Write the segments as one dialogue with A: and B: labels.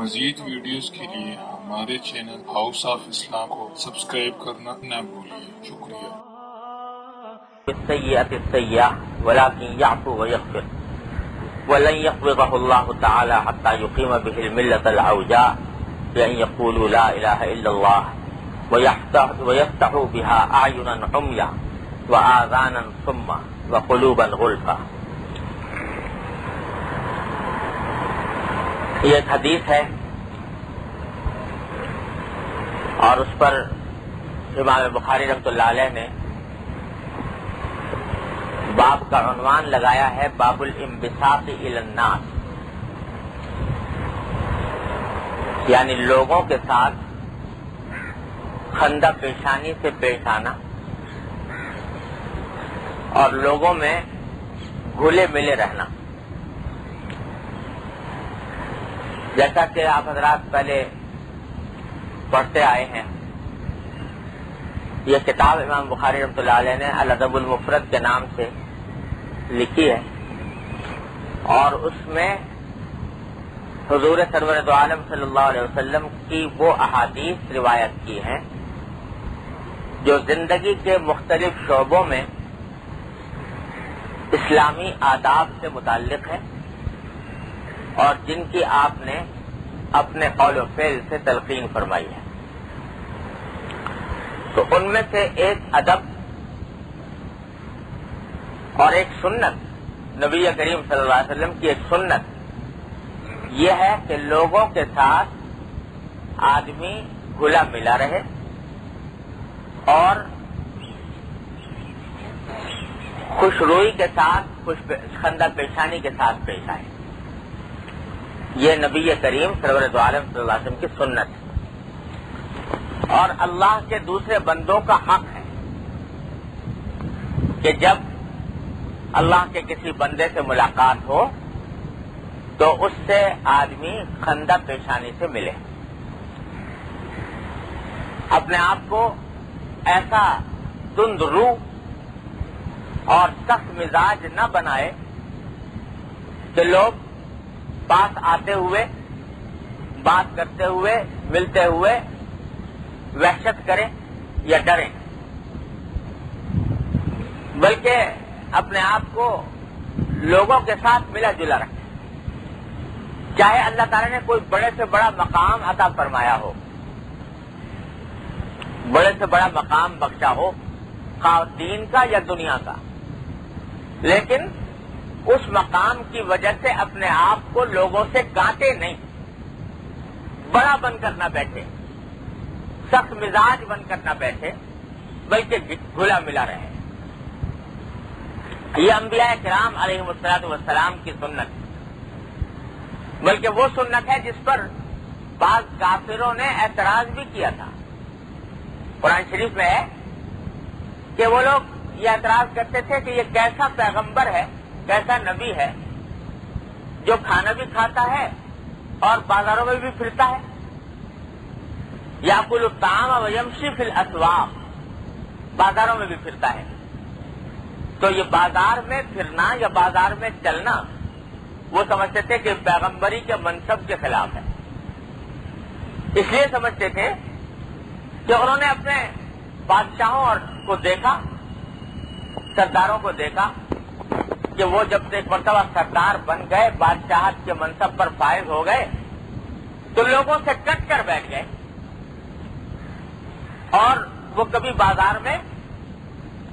A: مزید ویڈیوز کے لیے ہمارے چینل ہاؤس آف اسلام کو سبسکرائب کرنا نہ بھولیے۔ شکریہ۔
B: بالسيئة السيئة ولكن يعفو ويغفر ولن يقبضه الله تعالى حتى يقيم به الملة العوجاء بأن يقولوا لا إله إلا الله ويفتحوا بها أعينا عميا وآذانا صما وقلوبا غلفا۔ یہ ایک حدیث ہے اور اس پر امام بخاری رحمۃ اللہ علیہ نے باب کا عنوان لگایا ہے باب الانبساط الی الناس، یعنی لوگوں کے ساتھ خندہ پیشانی سے پیش آنا اور لوگوں میں گھلے ملے رہنا۔ جیسا کہ آپ حضرات پہلے پڑھتے آئے ہیں، یہ کتاب امام بخاری رحمۃ اللہ علیہ نے الادب المفرد کے نام سے لکھی ہے اور اس میں حضور سرور دو عالم صلی اللہ علیہ وسلم کی وہ احادیث روایت کی ہیں جو زندگی کے مختلف شعبوں میں اسلامی آداب سے متعلق ہے اور جن کی آپ نے اپنے قول و فعل سے تلقین فرمائی ہے۔ تو ان میں سے ایک ادب اور ایک سنت، نبی کریم صلی اللہ علیہ وسلم کی ایک سنت یہ ہے کہ لوگوں کے ساتھ آدمی گھلا ملا رہے اور خوش روئی کے ساتھ خندہ پیشانی کے ساتھ پیش آئے۔ یہ نبی کریم سرور دو عالم صلی اللہ علیہ وسلم کی سنت ہے اور اللہ کے دوسرے بندوں کا حق ہے کہ جب اللہ کے کسی بندے سے ملاقات ہو تو اس سے آدمی خندہ پیشانی سے ملے، اپنے آپ کو ایسا تند رو اور سخت مزاج نہ بنائے کہ لوگ پاس آتے ہوئے، بات کرتے ہوئے، ملتے ہوئے وحشت کریں یا ڈریں، بلکہ اپنے آپ کو لوگوں کے ساتھ ملا جلا رکھیں، چاہے اللہ تعالیٰ نے کوئی بڑے سے بڑا مقام عطا فرمایا ہو، بڑے سے بڑا مقام بخشا ہو، خواہ دین کا یا دنیا کا، لیکن اس مقام کی وجہ سے اپنے آپ کو لوگوں سے کاٹے نہیں، بڑا بن کر نہ بیٹھے، سخت مزاج بن کر نہ بیٹھے، بلکہ گھلا ملا رہے۔ یہ انبیاء کرام علیہم الصلوۃ والسلام کی سنت، بلکہ وہ سنت ہے جس پر بعض کافروں نے اعتراض بھی کیا تھا۔ قرآن شریف میں ہے کہ وہ لوگ یہ اعتراض کرتے تھے کہ یہ کیسا پیغمبر ہے، کیسا نبی ہے جو کھانا بھی کھاتا ہے اور بازاروں میں بھی پھرتا ہے، یاکل الطعام ویمشی فی الاسواق، بازاروں میں بھی پھرتا ہے۔ تو یہ بازار میں پھرنا یا بازار میں چلنا وہ سمجھتے تھے کہ پیغمبری کے منصب کے خلاف ہے، اس لیے سمجھتے تھے کہ انہوں نے اپنے بادشاہوں کو دیکھا، سرداروں کو دیکھا کہ وہ جب ایک مرتبہ سردار بن گئے، بادشاہت کے منصب پر فائز ہو گئے تو لوگوں سے کٹ کر بیٹھ گئے اور وہ کبھی بازار میں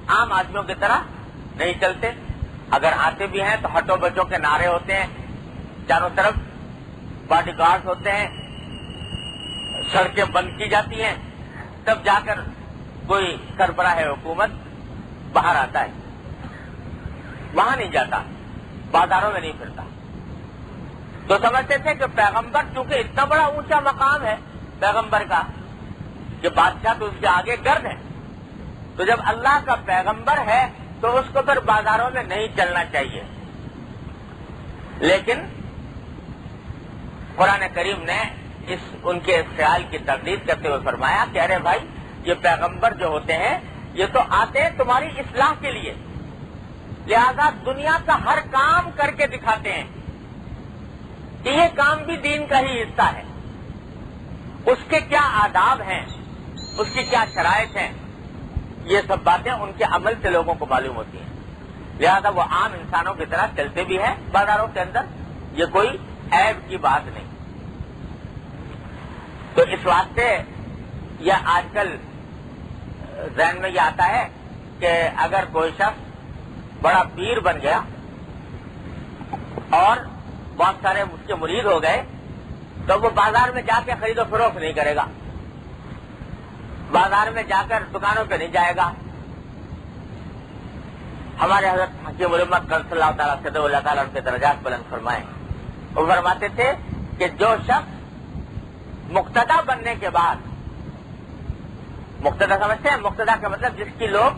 B: عام آدمیوں کی طرح نہیں چلتے، اگر آتے بھی ہیں تو ہٹو بچوں کے نعرے ہوتے ہیں، چاروں طرف باڈی گارڈ ہوتے ہیں، سڑکیں بند کی جاتی ہیں، تب جا کر کوئی سربراہ حکومت باہر آتا ہے، وہاں نہیں جاتا، بازاروں میں نہیں پھرتا۔ تو سمجھتے تھے کہ پیغمبر چونکہ اتنا بڑا اونچا مقام ہے پیغمبر کا کہ بادشاہ تو اس کے آگے گرد ہے، تو جب اللہ کا پیغمبر ہے تو اس کو پھر بازاروں میں نہیں چلنا چاہیے۔ لیکن قرآن کریم نے ان کے خیال کی تردید کرتے ہوئے فرمایا کہ ارے بھائی، یہ پیغمبر جو ہوتے ہیں یہ تو آتے ہیں تمہاری اصلاح کے لیے، لہذا دنیا کا ہر کام کر کے دکھاتے ہیں کہ یہ کام بھی دین کا ہی حصہ ہے، اس کے کیا آداب ہیں، اس کی کیا شرائط ہیں، یہ سب باتیں ان کے عمل سے لوگوں کو معلوم ہوتی ہیں. لہذا وہ عام انسانوں کی طرح چلتے بھی ہیں بازاروں کے اندر، یہ کوئی عیب کی بات نہیں. تو اس واسطے یہ آج کل ذہن میں یہ آتا ہے کہ اگر کوئی شخص بڑا پیر بن گیا اور بہت سارے اس کے مرید ہو گئے تو وہ بازار میں جا کے خرید و فروخت نہیں کرے گا، بازار میں جا کر دکانوں پہ نہیں جائے گا. ہمارے حضرت حکیم علمت صلی اللہ تعالیٰ سے اللہ تعالیٰ ان کے درجات بلند فرمائے، وہ فرماتے تھے کہ جو شخص مقتدا بننے کے بعد، مقتدا سمجھتے ہیں؟ مقتدا کا مطلب جس کی لوگ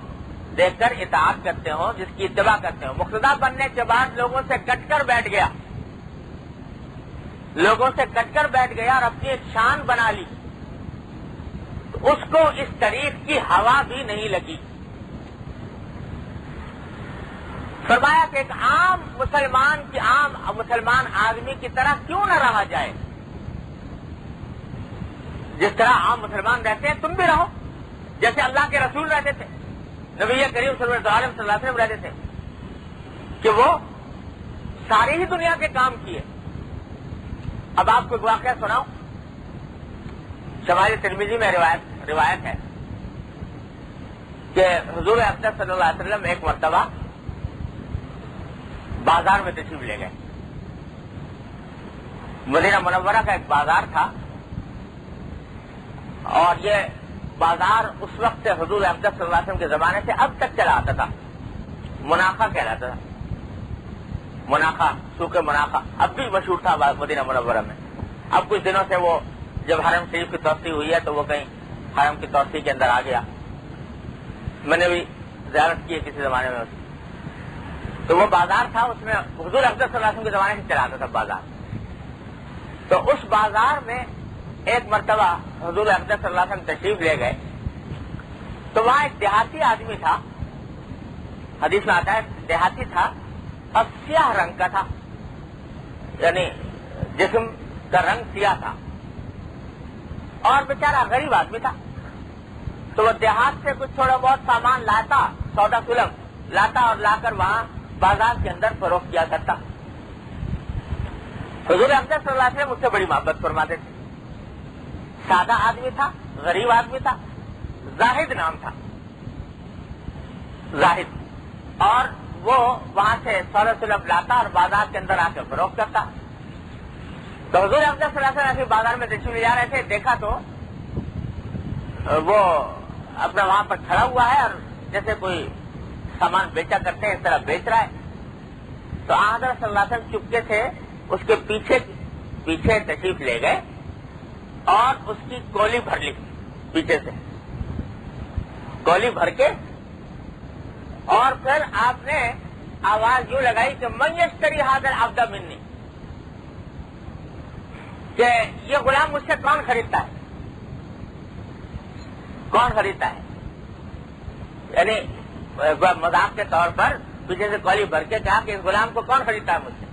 B: دیکھ کر اطاعت کرتے ہوں، جس کی اتباع کرتے ہوں. مقتدا بننے کے بعد لوگوں سے کٹ کر بیٹھ گیا، لوگوں سے کٹ کر بیٹھ گیا اور اپنی ایک شان بنا لی، تو اس کو اس طریق کی ہوا بھی نہیں لگی. فرمایا کہ ایک عام مسلمان آدمی کی طرح کیوں نہ رہا جائے، جس طرح عام مسلمان رہتے ہیں تم بھی رہو، جیسے اللہ کے رسول رہتے تھے، نبی کریم صلی اللہ علیہ وسلم رہتے تھے کہ وہ ساری ہی دنیا کے کام کیے. اب آپ کو ایک واقعہ سناؤں. شمائل ترمذی میں روایت ہے کہ حضور اقدس صلی اللہ علیہ وسلم ایک مرتبہ بازار میں تشریف لے گئے. مدینہ منورہ کا ایک بازار تھا اور یہ بازار اس وقت سے حضور اقدس صلی اللہ علیہ وسلم کے زمانے سے اب تک چلا آتا تھا. مناخا کہلاتا تھا، مناخا، سوق مناخا اب بھی مشہور تھا مدینہ منورہ میں. اب کچھ دنوں سے وہ جب حرم شریف کی توسیع ہوئی ہے تو وہ کہیں حرم کی توسیع کے اندر آ گیا. میں نے بھی زیارت کی ہے کسی زمانے میں. تو وہ بازار تھا، اس میں حضور اقدس صلی اللہ علیہ وسلم کے زمانے سے چلا آتا تھا بازار. تو اس بازار میں ایک مرتبہ حضور اقدس صلی اللہ علیہ وسلم تشریف لے گئے تو وہاں ایک دیہاتی آدمی تھا. حدیث میں آتا ہے دیہاتی تھا اور سیاہ رنگ کا تھا، یعنی جسم کا رنگ سیاہ تھا اور بیچارہ غریب آدمی تھا. تو وہ دیہات سے کچھ تھوڑا بہت سامان لاتا، سودا سلم لاتا اور لا کر وہاں بازار کے اندر فروخت کیا کرتا. حضور اقدس صلی اللہ علیہ وسلم اس سے بڑی محبت فرماتے تھے. سادہ آدمی تھا، غریب آدمی تھا، زاہد نام تھا، زاہد. اور وہ وہاں سے سودا سلم لاتا اور بازار کے اندر آ کے فروخت کرتا. تو حضور اقدس صلی اللہ علیہ وسلم بازار میں تشریف لے جا رہے تھے، دیکھا تو وہ اپنا وہاں پر کھڑا ہوا ہے اور جیسے کوئی سامان بیچا کرتے ہیں اس طرح بیچ رہا ہے. تو حضرت صلی اللہ علیہ وسلم چپکے سے اس کے پیچھے تشریف لے گئے اور اس کی کولی بھر لی. پیچھے سے کولی بھر کے اور پھر آپ نے آواز یوں لگائی کہ من یشتری ھذا العبد منی، کہ یہ غلام مجھ سے کون خریدتا ہے، کون خریدتا ہے. یعنی مذاق کے طور پر پیچھے سے کولی بھر کے کہا کہ اس غلام کو کون خریدتا ہے مجھ سے.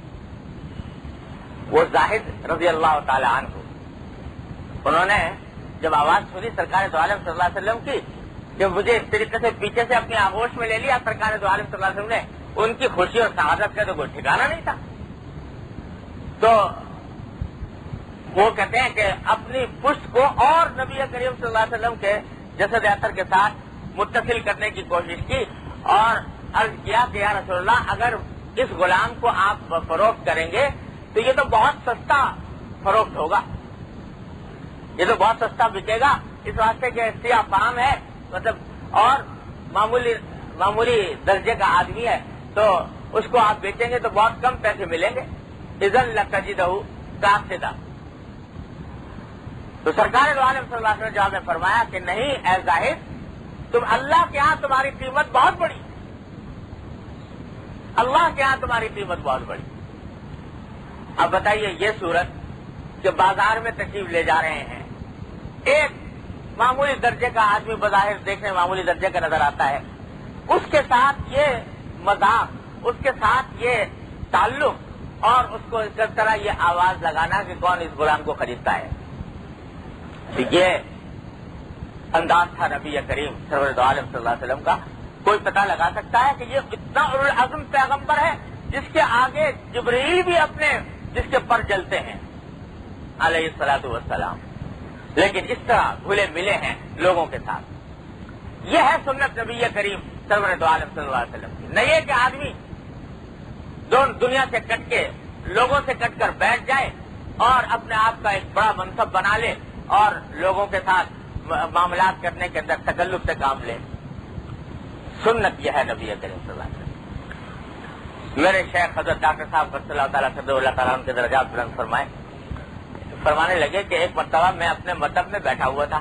B: وہ زاہد رضی اللہ تعالی عنہ، انہوں نے جب آواز سنی سرکار دو عالم صلی اللہ علیہ وسلم کی کہ مجھے اس طریقے سے پیچھے سے اپنی آغوش میں لے لیا سرکار دو عالم صلی اللہ علیہ وسلم نے، ان کی خوشی اور سعادت کا تو کوئی ٹھکانا نہیں تھا. تو وہ کہتے ہیں کہ اپنی پشت کو اور نبی کریم صلی اللہ علیہ وسلم کے جسد اطہر کے ساتھ متصل کرنے کی کوشش کی اور عرض کیا کہ یا رسول اللہ اگر اس غلام کو آپ فروخت کریں گے تو یہ تو بہت سستا فروخت ہوگا، یہ تو بہت سستا بکے گا، اس واسطے کہ سیاہ فام ہے مطلب اور معمولی درجے کا آدمی ہے، تو اس کو آپ بیچیں گے تو بہت کم پیسے ملیں گے. اذن لتجدہ قاصدا. تو سرکار دو عالم صلی اللہ علیہ وسلم نے جواب میں فرمایا کہ نہیں اے زاہد، تم اللہ کے ہاں تمہاری قیمت بہت بڑی، اللہ کے ہاں تمہاری قیمت بہت بڑی. اب بتائیے یہ صورت کہ بازار میں تشریف لے جا رہے ہیں، ایک معمولی درجے کا آدمی بظاہر دیکھنے معمولی درجے کا نظر آتا ہے، اس کے ساتھ یہ مذاق، اس کے ساتھ یہ تعلق اور اس کو اس طرح یہ آواز لگانا کہ کون اس غلام کو خریدتا ہے. تو یہ انداز تھا نبی کریم سرور دو عالم صلی اللہ علیہ وسلم کا. کوئی پتہ لگا سکتا ہے کہ یہ اتنا اولوالعزم پیغمبر ہے جس کے آگے جبرائیل بھی اپنے جس کے پر جلتے ہیں علیہ الصلوۃ والسلام، لیکن اس طرح گھلے ملے ہیں لوگوں کے ساتھ. یہ ہے سنت نبی کریم سرور دو عالم صلی اللہ علیہ وسلم کی. نہ یہ کہ آدمی دنیا سے کٹ کے لوگوں سے کٹ کر بیٹھ جائے اور اپنے آپ کا ایک بڑا منصب بنا لے اور لوگوں کے ساتھ معاملات کرنے کے اندر تکلف سے کام لے. سنت یہ ہے نبی کریم صلی اللہ علیہ وسلم. میرے شیخ حضرت ڈاکٹر صاحب صلی اللہ تعالیٰ صدر اللہ تعالیٰ کے درجات بلند فرمانے لگے کہ ایک مرتبہ میں اپنے مطب میں بیٹھا ہوا تھا.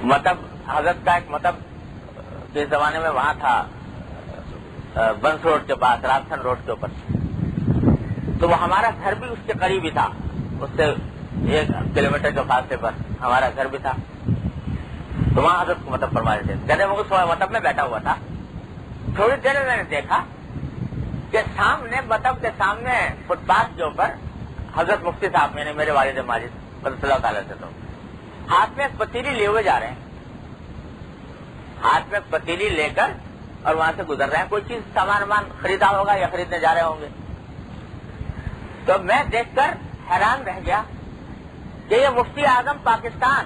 B: مطب حضرت کا ایک مطب کے زمانے میں وہاں تھا بنس روڈ کے پاس راجستھان روڈ کے اوپر. تو وہ ہمارا گھر بھی اس کے قریب ہی تھا، اس سے 1 کلومیٹر کے فاصلے پر ہمارا گھر بھی تھا. تو وہاں حضرت کو مطلب فرما دیتے کہتے ہیں. وہ اس مطلب میں بیٹھا ہوا تھا. تھوڑی دیر میں نے دیکھا کہ سامنے مطلب کے سامنے فٹ پاتھ کے اوپر حضرت مفتی صاحب میں نے میرے والد ماجد صلی اللہ تعالیٰ سے تو ہاتھ میں ایک پتیلی لیے ہوئے جا رہے ہیں. ہاتھ میں پتیلی لے کر اور وہاں سے گزر رہے ہیں. کوئی چیز سامان خریدا ہوگا یا خریدنے جا رہے ہوں گے. تو میں دیکھ کر حیران رہ گیا کہ یہ مفتی اعظم پاکستان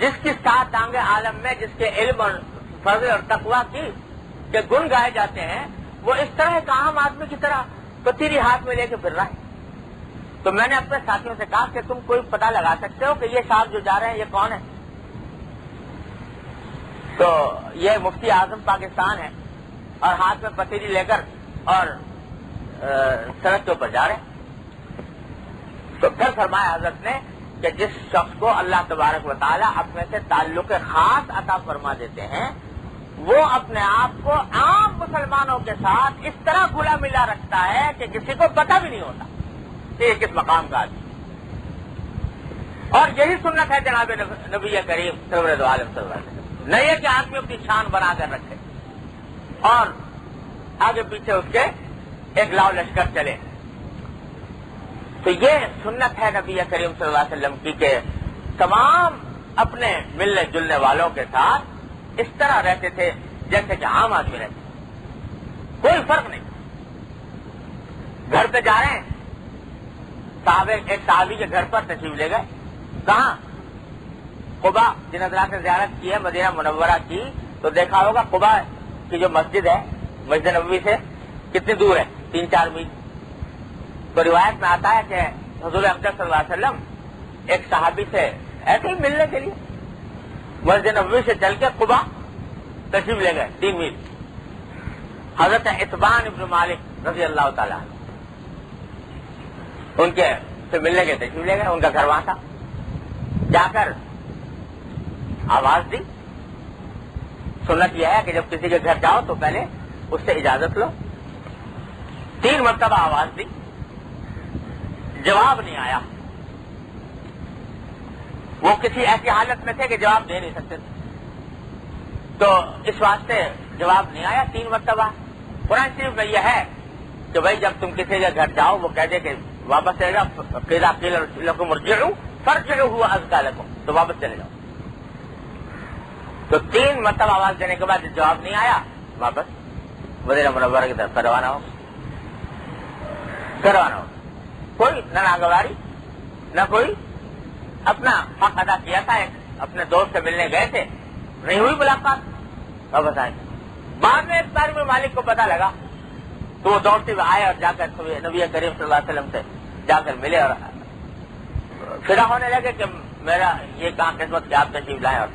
B: جس کی 7 ٹانگیں عالم میں، جس کے علم اور فضل اور تقویٰ کی کہ گن گائے جاتے ہیں، وہ اس طرح ایک عام آدمی کی طرح پتیلی ہاتھ میں لے کے پھر رہا ہے. تو میں نے اپنے ساتھیوں سے کہا کہ تم کوئی پتہ لگا سکتے ہو کہ یہ صاحب جو جا رہے ہیں یہ کون ہے؟ تو یہ مفتی اعظم پاکستان ہے اور ہاتھ میں پتیلی لے کر اور سڑک کے اوپر جا رہے ہیں. تو پھر فرمایا حضرت نے کہ جس شخص کو اللہ تبارک و تعالیٰ اپنے سے تعلق خاص عطا فرما دیتے ہیں وہ اپنے آپ کو عام مسلمانوں کے ساتھ اس طرح گلا ملا رکھتا ہے کہ کسی کو پتہ بھی نہیں ہوتا کہ یہ کس مقام کا آدمی. اور یہی سنت ہے جناب نبی کریم سرور دو عالم صلی اللہ علیہ وسلم. نہ یہ کہ آدمی اپنی شان بنا کر رکھے اور آگے پیچھے اس کے ایک لاؤ لشکر چلے. تو یہ سنت ہے نبی کریم صلی اللہ علیہ وسلم کی کہ تمام اپنے ملنے جلنے والوں کے ساتھ اس طرح رہتے تھے جیسے کہ عام آدمی رہتے. کوئی فرق نہیں. گھر پہ جا رہے ہیں، ایک صحابی کے گھر پر تشریف لے گئے. کہاں؟ قباء. جن حضرات نے زیارت کی ہے مدینہ منورہ کی تو دیکھا ہوگا قباء کی جو مسجد ہے مسجد نبوی سے کتنی دور ہے؟ 3-4 میل. تو روایت میں آتا ہے کہ حضور اقدس صلی اللہ علیہ وسلم ایک صحابی سے ایسے ہی ملنے کے لیے مسجد نبوی سے چل کے قباء تشریف لے گئے 3 میل. حضرت اتبان ابن مالک رضی اللہ تعالیٰ ان کے سے ملنے کے تشریف لے گئے. ان کا گھر وہاں تھا. جا کر آواز دی. سنت یہ ہے کہ جب کسی کے گھر جاؤ تو پہلے اس سے اجازت لو. 3 مرتبہ آواز دی، جواب نہیں آیا. وہ کسی ایسی حالت میں تھے کہ جواب دے نہیں سکتے تھے. تو اس واسطے جواب نہیں آیا 3 مرتبہ. قرآن شریف میں یہ ہے کہ بھائی جب تم کسی کے گھر جاؤ وہ کہہ دے کہ واپس چلے جاؤ، قیلا قیل لکم ارجعوا فارجعوا هو ازکی لکم، تو واپس چلے جاؤ. تو 3 مرتبہ آواز دینے کے بعد جواب نہیں آیا، واپس مدینہ منورہ کی طرف روانہ ہو. کوئی نہ ناگواری نہ کوئی اپنا حق ادا کیا تھا. ایک اپنے دوست سے ملنے گئے تھے، نہیں ہوئی ملاقات، واپس آئے. بعد میں ایک بار میں مالک کو پتا لگا تو وہ دوڑتے ہوئے آئے اور جا کر نبی کریم صلی اللہ علیہ وسلم سے جا کر ملے اور فدا ہونے لگے کہ میرا یہ کام قسمت کے آپ تشریف لائے. اور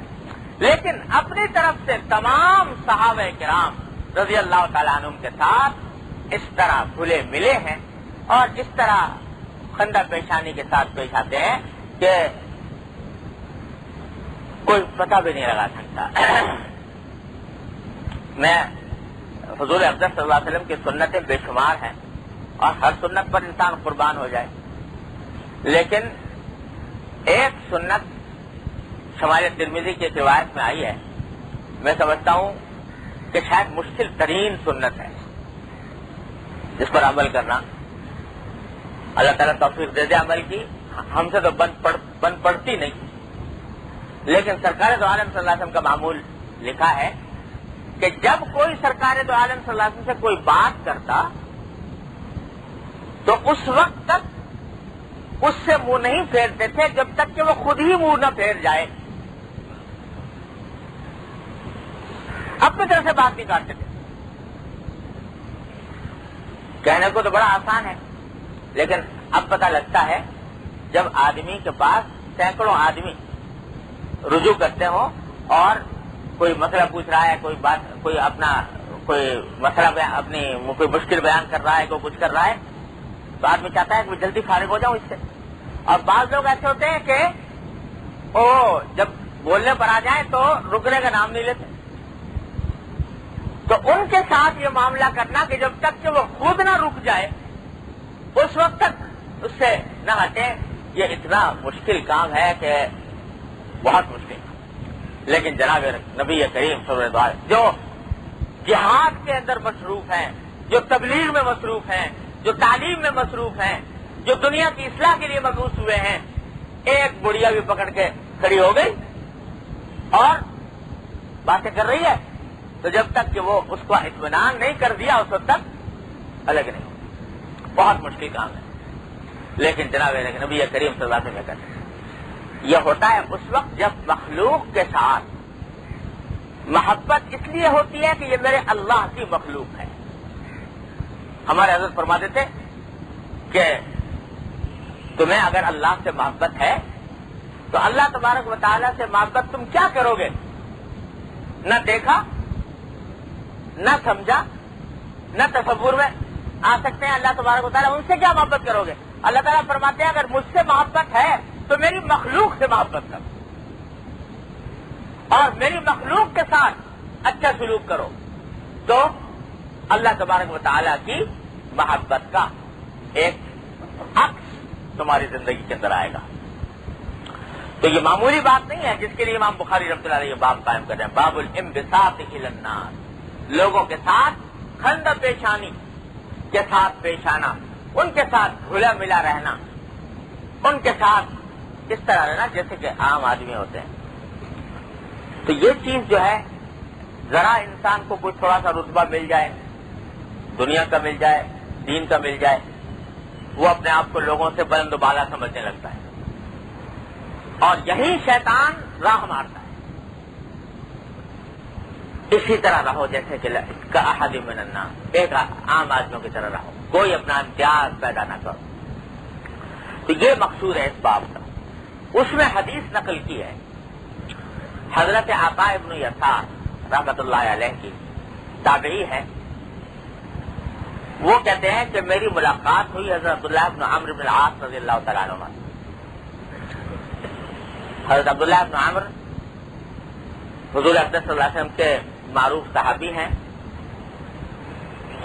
B: لیکن اپنی طرف سے تمام صحابہ کرام رضی اللہ تعالیٰ عنہم کے ساتھ اس طرح کھلے ملے ہیں اور اس طرح خندہ پیشانی کے ساتھ پیش آتے ہیں کہ کوئی پتہ بھی نہیں لگا سکتا. میں حضور اقدس صلی اللہ علیہ وسلم کی سنتیں بے شمار ہیں اور ہر سنت پر انسان قربان ہو جائے، لیکن ایک سنت شمال ترمذی کی روایت میں آئی ہے، میں سمجھتا ہوں کہ شاید مشکل ترین سنت ہے جس پر عمل کرنا. اللہ تعالیٰ توفیق دے دے عمل کی ہم سے تو بن پڑتی نہیں، لیکن سرکار دو عالم صلی اللہ علیہ وسلم کا معمول لکھا ہے کہ جب کوئی سرکار دو عالم صلی اللہ علیہ وسلم سے کوئی بات کرتا تو اس وقت تک اس سے منہ نہیں پھیرتے تھے جب تک کہ وہ خود ہی منہ نہ پھیر جائے، اپنی طرف سے بات نہیں کاٹتے تھے۔ کہنے کو تو بڑا آسان ہے، لیکن اب پتہ لگتا ہے جب آدمی کے پاس سینکڑوں آدمی رجوع کرتے ہوں اور کوئی مسئلہ پوچھ رہا ہے، کوئی مسئلہ اپنی کوئی مشکل بیان کر رہا ہے، کوئی کچھ کر رہا ہے، تو آدمی چاہتا ہے کہ جلدی فارغ ہو جاؤں اس سے۔ اور بعض لوگ ایسے ہوتے ہیں کہ جب بولنے پر آ جائیں تو رکنے کا نام نہیں لیتے۔ تو ان کے ساتھ یہ معاملہ کرنا کہ جب تک کہ وہ خود نہ رک جائے اس وقت تک اس سے نہ ہٹے، یہ اتنا مشکل کام ہے کہ بہت مشکل۔ لیکن جناب نبی کریم صلی اللہ علیہ وسلم جو جہاد کے اندر مصروف ہیں، جو تبلیغ میں مصروف ہیں، جو تعلیم میں مصروف ہیں، جو دنیا کی اصلاح کے لیے مبعوث ہوئے ہیں، ایک بڑھیا بھی پکڑ کے کھڑی ہو گئی اور باتیں کر رہی ہے، تو جب تک کہ وہ اس کو اطمینان نہیں کر دیا اس وقت تک الگ نہیں۔ بہت مشکل کام ہے، لیکن جناب نبی کریم صلی اللہ علیہ وسلم کرتے ہیں۔ یہ ہوتا ہے اس وقت جب مخلوق کے ساتھ محبت اس لیے ہوتی ہے کہ یہ میرے اللہ کی مخلوق ہے۔ ہمارے حضرت فرماتے تھے کہ تمہیں اگر اللہ سے محبت ہے تو اللہ تبارک و تعالیٰ سے محبت تم کیا کرو گے؟ نہ دیکھا، نہ سمجھا، نہ تصور میں آ سکتے ہیں اللہ تبارک و تعالیٰ، ان سے کیا محبت کرو گے؟ اللہ تعالیٰ فرماتے ہیں اگر مجھ سے محبت ہے تو میری مخلوق سے محبت کرو اور میری مخلوق کے ساتھ اچھا سلوک کرو، تو اللہ تبارک و تعالیٰ کی محبت کا ایک عکس تمہاری زندگی کے اندر آئے گا۔ تو یہ معمولی بات نہیں ہے جس کے لیے امام بخاری رحمۃ اللہ علیہ باب قائم کر رہے ہیں، باب الانبساط الی الناس، لوگوں کے ساتھ خندہ پیشانی کے ساتھ پیش آنا، ان کے ساتھ گھلا ملا رہنا، ان کے ساتھ اس طرح رہنا جیسے کہ عام آدمی ہوتے ہیں۔ تو یہ چیز جو ہے ذرا انسان کو کوئی تھوڑا سا رتبہ مل جائے، دنیا کا مل جائے، دین کا مل جائے، وہ اپنے آپ کو لوگوں سے بلند و بالا سمجھنے لگتا ہے، اور یہی شیطان راہ مارتا ہے۔ اسی طرح رہو جیسے کہ کاحد من الناس، ایک عام آدمیوں کی طرح رہو، کوئی اپنا امتیاز پیدا نہ کرو۔ تو یہ مقصود ہے اس باب کا۔ اس میں حدیث نقل کی ہے حضرت عطا ابن یسار رحمۃ اللہ علیہ کی، تابعی ہے، وہ کہتے ہیں کہ میری ملاقات ہوئی حضرت عبداللہ بن عمرو بن العاص رضی اللہ تعالیٰ عنہ۔ حضرت عبداللہ بن عمرو حضور اقدس صلی اللہ علیہ وسلم کے معروف صحابی ہیں،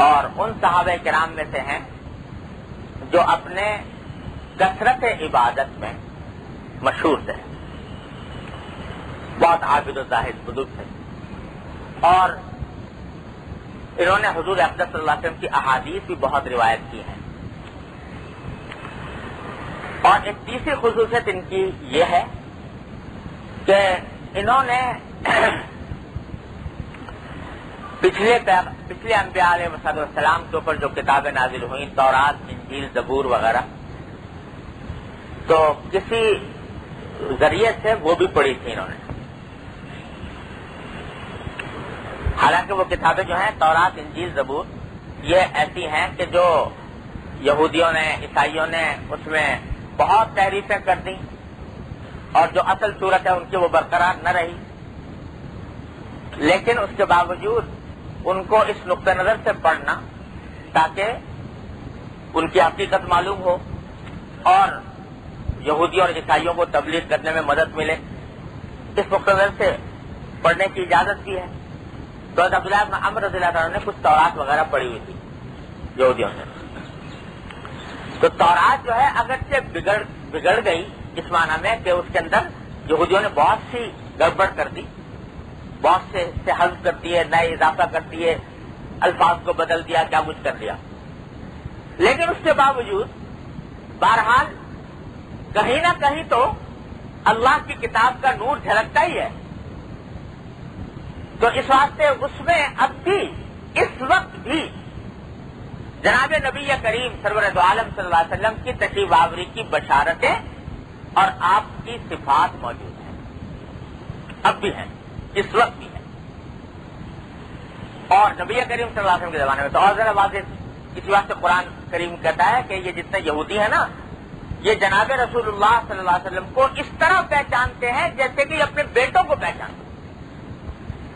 B: اور ان صحابہ کرام میں سے ہیں جو اپنے کثرت عبادت میں مشہور تھے، بہت عابد و زاہد بزرگ تھے، اور انہوں نے حضور اقدس صلی اللہ علیہ وسلم کی احادیث بھی بہت روایت کی ہیں۔ اور ایک تیسری خصوصیت ان کی یہ ہے کہ انہوں نے پچھلے انبیاء علیہ السلام کے اوپر جو کتابیں نازل ہوئیں، تورات، انجیل، زبور وغیرہ، تو کسی ذریعے سے وہ بھی پڑھی تھی انہوں نے۔ حالانکہ وہ کتابیں جو ہیں تورات، انجیل، زبور، یہ ایسی ہیں کہ جو یہودیوں نے، عیسائیوں نے اس میں بہت تحریفیں کر دیں، اور جو اصل صورت ہے ان کی وہ برقرار نہ رہی، لیکن اس کے باوجود ان کو اس نقطہ نظر سے پڑھنا تاکہ ان کی حقیقت معلوم ہو اور یہودیوں اور عیسائیوں کو تبلیغ کرنے میں مدد ملے، اس نقطہ نظر سے پڑھنے کی اجازت بھی ہے۔ تو حضرت عبداللہ بن عمرو رضی اللہ عنہ نے کچھ تورات وغیرہ پڑھی ہوئی تھی یہودیوں نے۔ تو تورات جو ہے اگرچہ بگڑ گئی اس معنی میں کہ اس کے اندر یہودیوں نے بہت سی گڑبڑ کر دی، بہت سے حذف کر دیے، نئے اضافہ کر دیے، الفاظ کو بدل دیا، کیا کچھ کر دیا، لیکن اس کے باوجود بہرحال کہیں نہ کہیں تو اللہ کی کتاب کا نور جھلکتا ہی ہے. تو اس واسطے اس میں اب بھی اس وقت بھی جناب نبی کریم سرور دو عالم صلی اللہ علیہ وسلم کی تشریف آوری کی بشارتیں اور آپ کی صفات موجود ہیں، اب بھی ہیں، اس وقت بھی ہیں. اور نبی کریم صلی اللہ علیہ وسلم کے زمانے میں تو اور ذرا واضح، اسی واسطے قرآن کریم کہتا ہے کہ یہ جتنے یہودی ہیں نا، یہ جناب رسول اللہ صلی اللہ علیہ وسلم کو اس طرح پہچانتے ہیں جیسے کہ اپنے بیٹوں کو پہچانتے ہیں.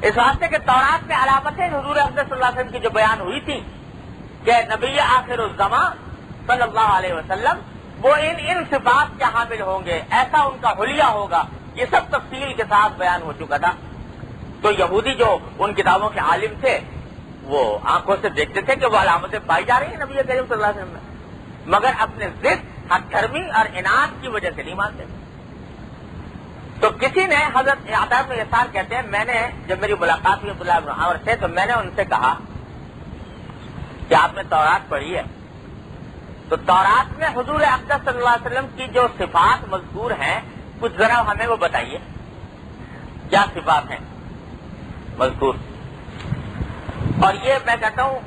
B: اس واسطے کہ تورات میں علامتیں حضور اقدس صلی اللہ علیہ وسلم کی جو بیان ہوئی تھی کہ نبی آخر الزمان صلی اللہ علیہ وسلم وہ ان صفات کے حامل ہوں گے، ایسا ان کا حلیہ ہوگا، یہ سب تفصیل کے ساتھ بیان ہو چکا تھا. تو یہودی جو ان کتابوں کے عالم تھے وہ آنکھوں سے دیکھتے تھے کہ وہ علامتیں پائی جا رہی ہیں نبی کریم صلی اللہ علیہ وسلم میں، مگر اپنے ضد، ہتھ دھرمی اور اناد کی وجہ سے نہیں مانتے. تو کسی نے حضرت عطا بن یسار کہتے ہیں، میں نے جب میری ملاقات ہوئی عبداللہ بن عمر سے تو میں نے ان سے کہا کہ آپ نے تورات پڑھی ہے، تو تورات میں حضور اقدس صلی اللہ علیہ وسلم کی جو صفات مذکور ہیں کچھ ذرا ہمیں وہ بتائیے، کیا صفات ہیں مذکور. اور یہ میں کہتا ہوں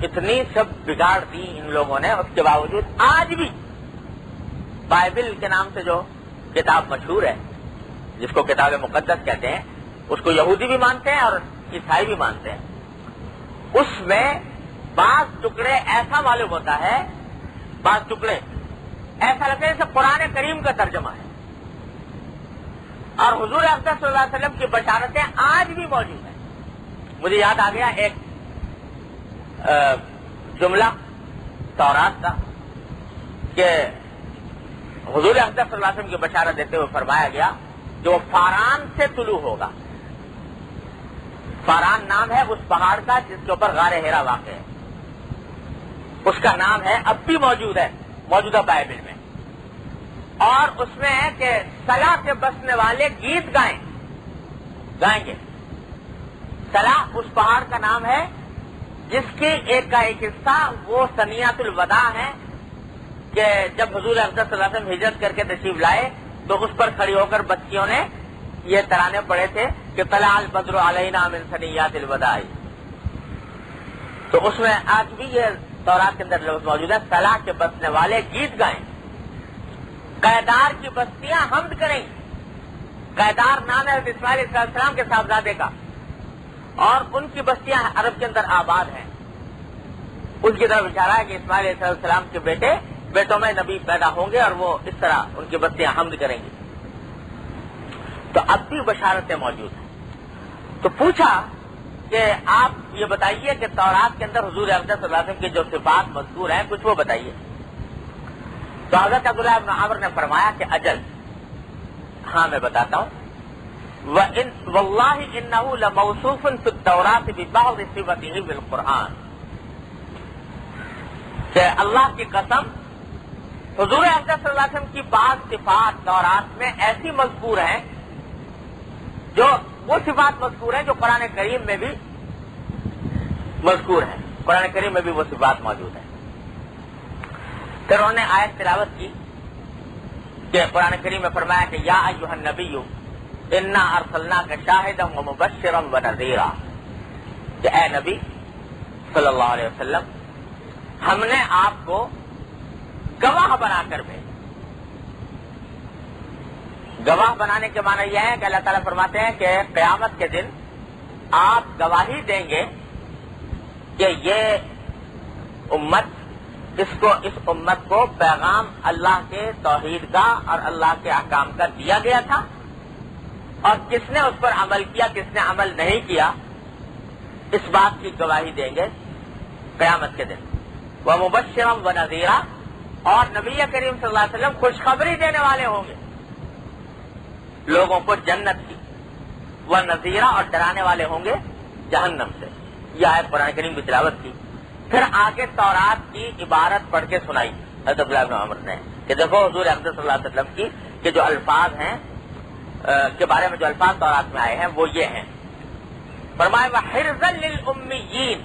B: اتنی سب بگاڑ دی ان لوگوں نے، اس کے باوجود آج بھی بائبل کے نام سے جو کتاب مشہور ہے، جس کو کتاب مقدس کہتے ہیں، اس کو یہودی بھی مانتے ہیں اور عیسائی بھی مانتے ہیں. اس میں بعض ٹکڑے ایسا معلوم ہوتا ہے، بعض ٹکڑے ایسا لگتا ہے جیسے قرآن کریم کا ترجمہ ہے. اور حضور اقدس صلی اللہ علیہ وسلم کی بشارتیں آج بھی موجود ہیں. مجھے یاد آ گیا ایک جملہ تورات کا کہ حضور اقدس صلی اللہ علیہ وسلم کی بشارت دیتے ہوئے فرمایا گیا جو فاران سے طلوع ہوگا. فاران نام ہے اس پہاڑ کا جس کے اوپر غار ہیرا واقع ہے، اس کا نام ہے، اب بھی موجود ہے موجودہ بائبل میں. اور اس میں ہے کہ سلا سے بسنے والے گیت گائیں گے. سلا اس پہاڑ کا نام ہے جس کی ایک کا ایک حصہ وہ ثنیات الوداع ہے کہ جب حضور اقدس صلی اللہ علیہ وسلم ہجرت کر کے تشریف لائے تو اس پر کھڑی ہو کر بچیوں نے یہ ترانے پڑے تھے کہ طلع البدر علینا من ثنیات الوداع. تو اس میں آج بھی یہ تورات کے اندر لفظ موجود ہے، سلا کے بسنے والے گیت گائیں، قیدار کی بستیاں حمد کریں. قیدار نام ہے اسماعیل علیہ السلام کے صاحبزادے کا، اور ان کی بستیاں عرب کے اندر آباد ہیں. ان کی طرف اشارہ ہے کہ اسماعیل علیہ السلام کے بیٹوں میں نبی پیدا ہوں گے اور وہ اس طرح ان کی بستیاں حمد کریں گی. تو اب بھی بشارتیں موجود ہیں. تو پوچھا کہ آپ یہ بتائیے کہ تورات کے اندر حضور اقدس صلی اللہ علیہ وسلم کی جو صفات مذکور ہیں کچھ وہ بتائیے. تو حضرت عبداللہ بن عمر نے فرمایا کہ اجل، ہاں میں بتاتا ہوں. وَاللَّهِ إِنَّهُ لَمَوْصُوفٌ فِي التَّوْرَاةِ بِبَعْضِ صِفَتِهِ بِالْقُرْآنِ، کہ اللہ کی قسم حضور اقدس صلی اللہ علیہ وسلم کی بعض صفات تورات میں ایسی مذکور ہیں جو وہ صفات مذکور ہیں جو قرآن کریم میں بھی مذکور ہیں، قرآن کریم میں بھی وہ صفات موجود ہیں. پھر انہوں نے آیت تلاوت کی کہ قرآن کریم میں فرمایا کہ یا ایھا النبی انا ارسلناک شاہدا ومبشرا ونذیرا، کہ اے نبی صلی اللہ علیہ وسلم ہم نے آپ کو گواہ بنا کر بھیجا. گواہ بنانے کے معنی یہ ہے کہ اللہ تعالیٰ فرماتے ہیں کہ قیامت کے دن آپ گواہی دیں گے کہ یہ امت، اس امت کو پیغام اللہ کے توحید کا اور اللہ کے احکام کا دیا گیا تھا، اور کس نے اس پر عمل کیا کس نے عمل نہیں کیا اس بات کی گواہی دیں گے قیامت کے دن. وَمُبَشِّرًا وَنَذِيرًا، اور نبی کریم صلی اللہ علیہ وسلم خوشخبری دینے والے ہوں گے لوگوں کو جنت کی، وَنَذِيرًا، اور ڈرانے والے ہوں گے جہنم سے. یہ آیت قرآن کریم کی تلاوت کی. پھر آگے تورات کی عبارت پڑھ کے سنائی حضرت عبداللہ بن عمر نے کہ دیکھو حضور اقدس صلی اللہ علیہ وسلم کی کہ جو الفاظ ہیں کے بارے میں جو الفاظ تورات میں آئے ہیں وہ یہ ہیں. فرمایا وَحِرْزًا لِلْأُمِّيِّينَ،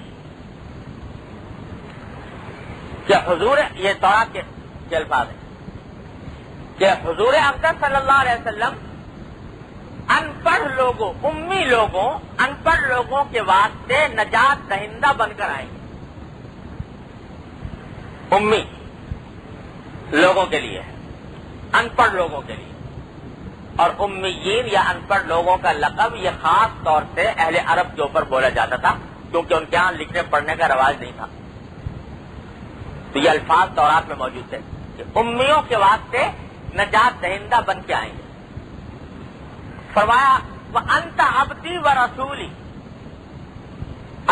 B: کہ حضور، یہ تورات کے الفاظ ہیں کہ حضور اقدس صلی اللہ علیہ وسلم ان پڑھ لوگوں، امی لوگوں، ان پڑھ لوگوں کے واسطے نجات دہندہ بن کر آئیں گے. امی لوگوں کے لیے، ان پڑھ لوگوں کے لیے. اور امیین یا ان پڑھ لوگوں کا لقب یہ خاص طور سے اہل عرب کے اوپر بولا جاتا تھا، کیونکہ ان کے یہاں لکھنے پڑھنے کا رواج نہیں تھا. تو یہ الفاظ تورات میں موجود تھے کہ امیوں کے واسطے نجات دہندہ بن کے آئیں گے. فرمایا وَأَنْتَ عَبْدِي وَرَسُولِي.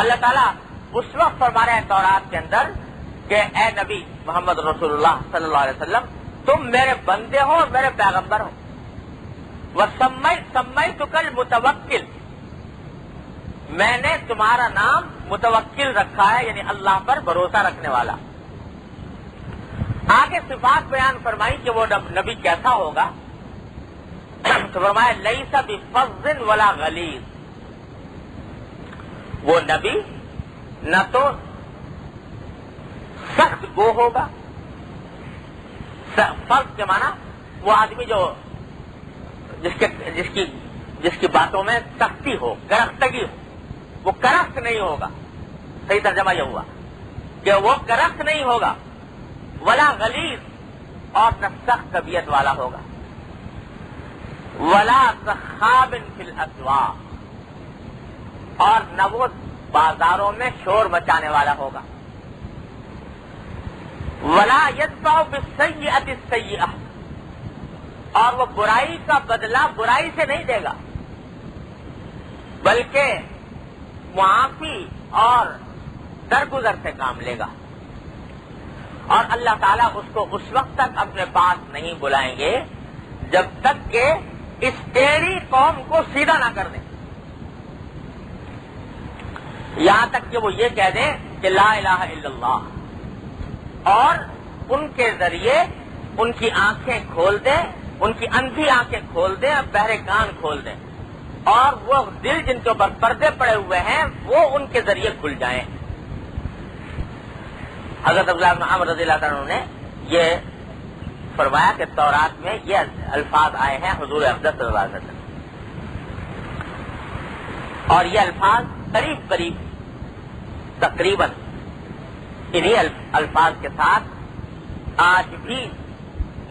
B: اللہ تعالیٰ اس وقت فرما رہے ہیں تورات کے اندر کہ اے نبی محمد رسول اللہ صلی اللہ علیہ وسلم تم میرے بندے ہو اور میرے پیغمبر ہو. وَسَمَّيْتُكَ الْمُتَوَكِّلِ. میں نے تمہارا نام متوکل رکھا ہے، یعنی اللہ پر بھروسہ رکھنے والا. آگے صفات بیان فرمائی کہ وہ نبی کیسا ہوگا. تو فرمایا لیس بفظ ولا غلیظ. وہ نبی نہ تو سخت گو ہوگا، فظ کے معنی وہ آدمی جو جس کی باتوں میں سختی ہو، کرختگی ہو، وہ کرخت نہیں ہوگا. صحیح ترجمہ یہ ہوا کہ وہ کرخت نہیں ہوگا. ولا غلیظ، اور نہ سخت طبیعت والا ہوگا. ولا سخاب فی الاسواق، اور نہ وہ بازاروں میں شور مچانے والا ہوگا. ولا یتبع بالسیئۃ السیئۃ، اور وہ برائی کا بدلہ برائی سے نہیں دے گا، بلکہ معافی اور درگزر سے کام لے گا. اور اللہ تعالیٰ اس کو اس وقت تک اپنے پاس نہیں بلائیں گے جب تک کہ اس ٹیڑھی قوم کو سیدھا نہ کر دیں، یہاں تک کہ وہ یہ کہہ دیں کہ لا الہ الا اللہ، اور ان کے ذریعے ان کی آنکھیں کھول دیں، ان کی اندھی آنکھیں کھول دیں اور بہرے کان کھول دیں، اور وہ دل جن کے اوپر پردے پڑے ہوئے ہیں وہ ان کے ذریعے کھل جائیں. حضرت عبداللہ بن عمرو رضی اللہ عنہ نے یہ فرمایا کہ تورات میں یہ الفاظ آئے ہیں حضور اقدس صلی اللہ علیہ وسلم، اور یہ الفاظ قریب قریب تقریباً انہی الفاظ کے ساتھ آج بھی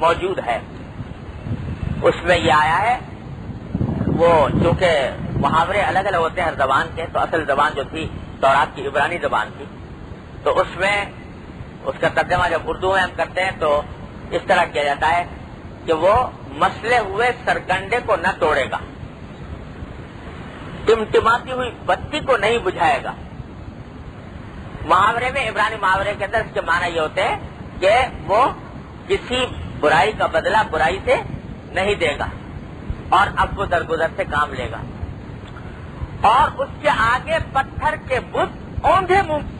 B: موجود ہے. اس میں یہ آیا ہے، وہ چونکہ محاورے الگ الگ ہوتے ہیں ہر زبان کے، تو اصل زبان جو تھی تورات کی عبرانی زبان تھی، تو اس میں اس کا ترجمہ جب اردو میں ہم کرتے ہیں تو اس طرح کیا جاتا ہے کہ وہ مسلے ہوئے سرکنڈے کو نہ توڑے گا، ٹمٹماتی ہوئی بتی کو نہیں بجھائے گا. محاورے میں، عبرانی محاورے کے اندر اس کے معنی یہ ہوتے ہیں کہ وہ کسی برائی کا بدلہ برائی سے نہیں دے گا، اور اب وہ درگزر سے کام لے گا. اور اس کے آگے پتھر کے بت اوندھے منہ.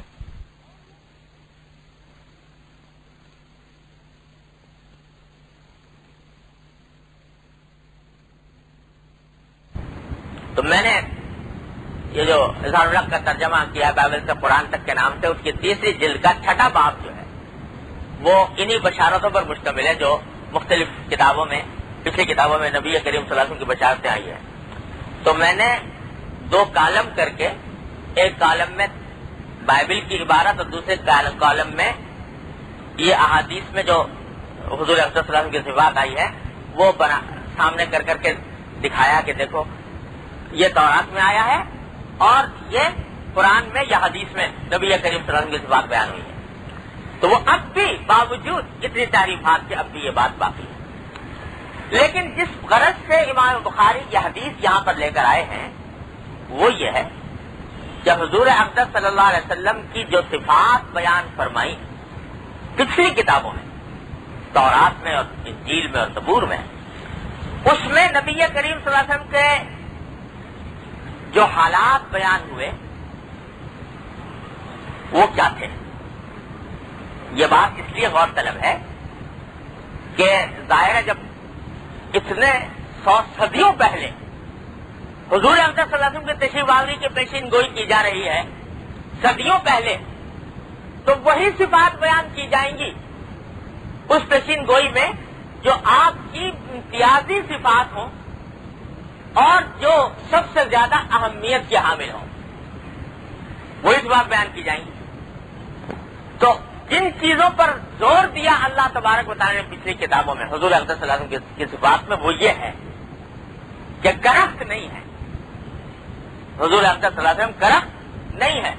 B: تو میں نے یہ جو اظہار الحق کا ترجمہ کیا بائبل سے قرآن تک کے نام سے، اس کی تیسری جلد کا 6واں باب جو ہے وہ انہی بشارتوں پر مشتمل ہے جو مختلف کتابوں میں، پچھلی کتابوں میں نبی کریم صلی اللہ علیہ وسلم کی بشارتیں آئی ہیں. تو میں نے 2 کالم کر کے، ایک کالم میں بائبل کی عبارت اور دوسرے کالم میں یہ احادیث میں جو حضور اقدس صلی اللہ علیہ وسلم کی صفات آئی ہے وہ سامنے کر کے دکھایا کہ دیکھو یہ تورات میں آیا ہے اور یہ قرآن میں یا حدیث میں نبی کریم صلی اللہ علیہ وسلم کی صفات بیان ہوئی ہے. تو وہ اب بھی باوجود اتنی تعریفات کے اب بھی یہ بات باقی ہے. لیکن جس غرض سے امام بخاری یہ حدیث یہاں پر لے کر آئے ہیں وہ یہ ہے کہ حضور اقدس صلی اللہ علیہ وسلم کی جو صفات بیان فرمائی پچھلی کتابوں میں، تورات میں اور انجیل میں اور زبور میں، اس میں نبی کریم صلی اللہ علیہ وسلم کے جو حالات بیان ہوئے وہ کیا تھے. یہ بات اس لیے غور طلب ہے کہ ظاہر ہے جب اتنے 100 صدیوں پہلے حضور اقدس صلی اللہ علیہ وسلم کے تشریف آوری کی پیشین گوئی کی جا رہی ہے صدیوں پہلے، تو وہی صفات بیان کی جائیں گی اس پیشین گوئی میں جو آپ کی امتیازی صفات ہوں اور جو سب سے زیادہ اہمیت کے حامل ہوں، وہ اس بات بیان کی جائیں گی۔ تو جن چیزوں پر زور دیا اللہ تبارک و تعالی نے پچھلی کتابوں میں حضور اقدس صلی اللہ علیہ وسلم کی صفات میں، وہ یہ ہے کہ کرخت نہیں ہے، حضور اقدس صلی اللہ علیہ وسلم کرخت نہیں ہے،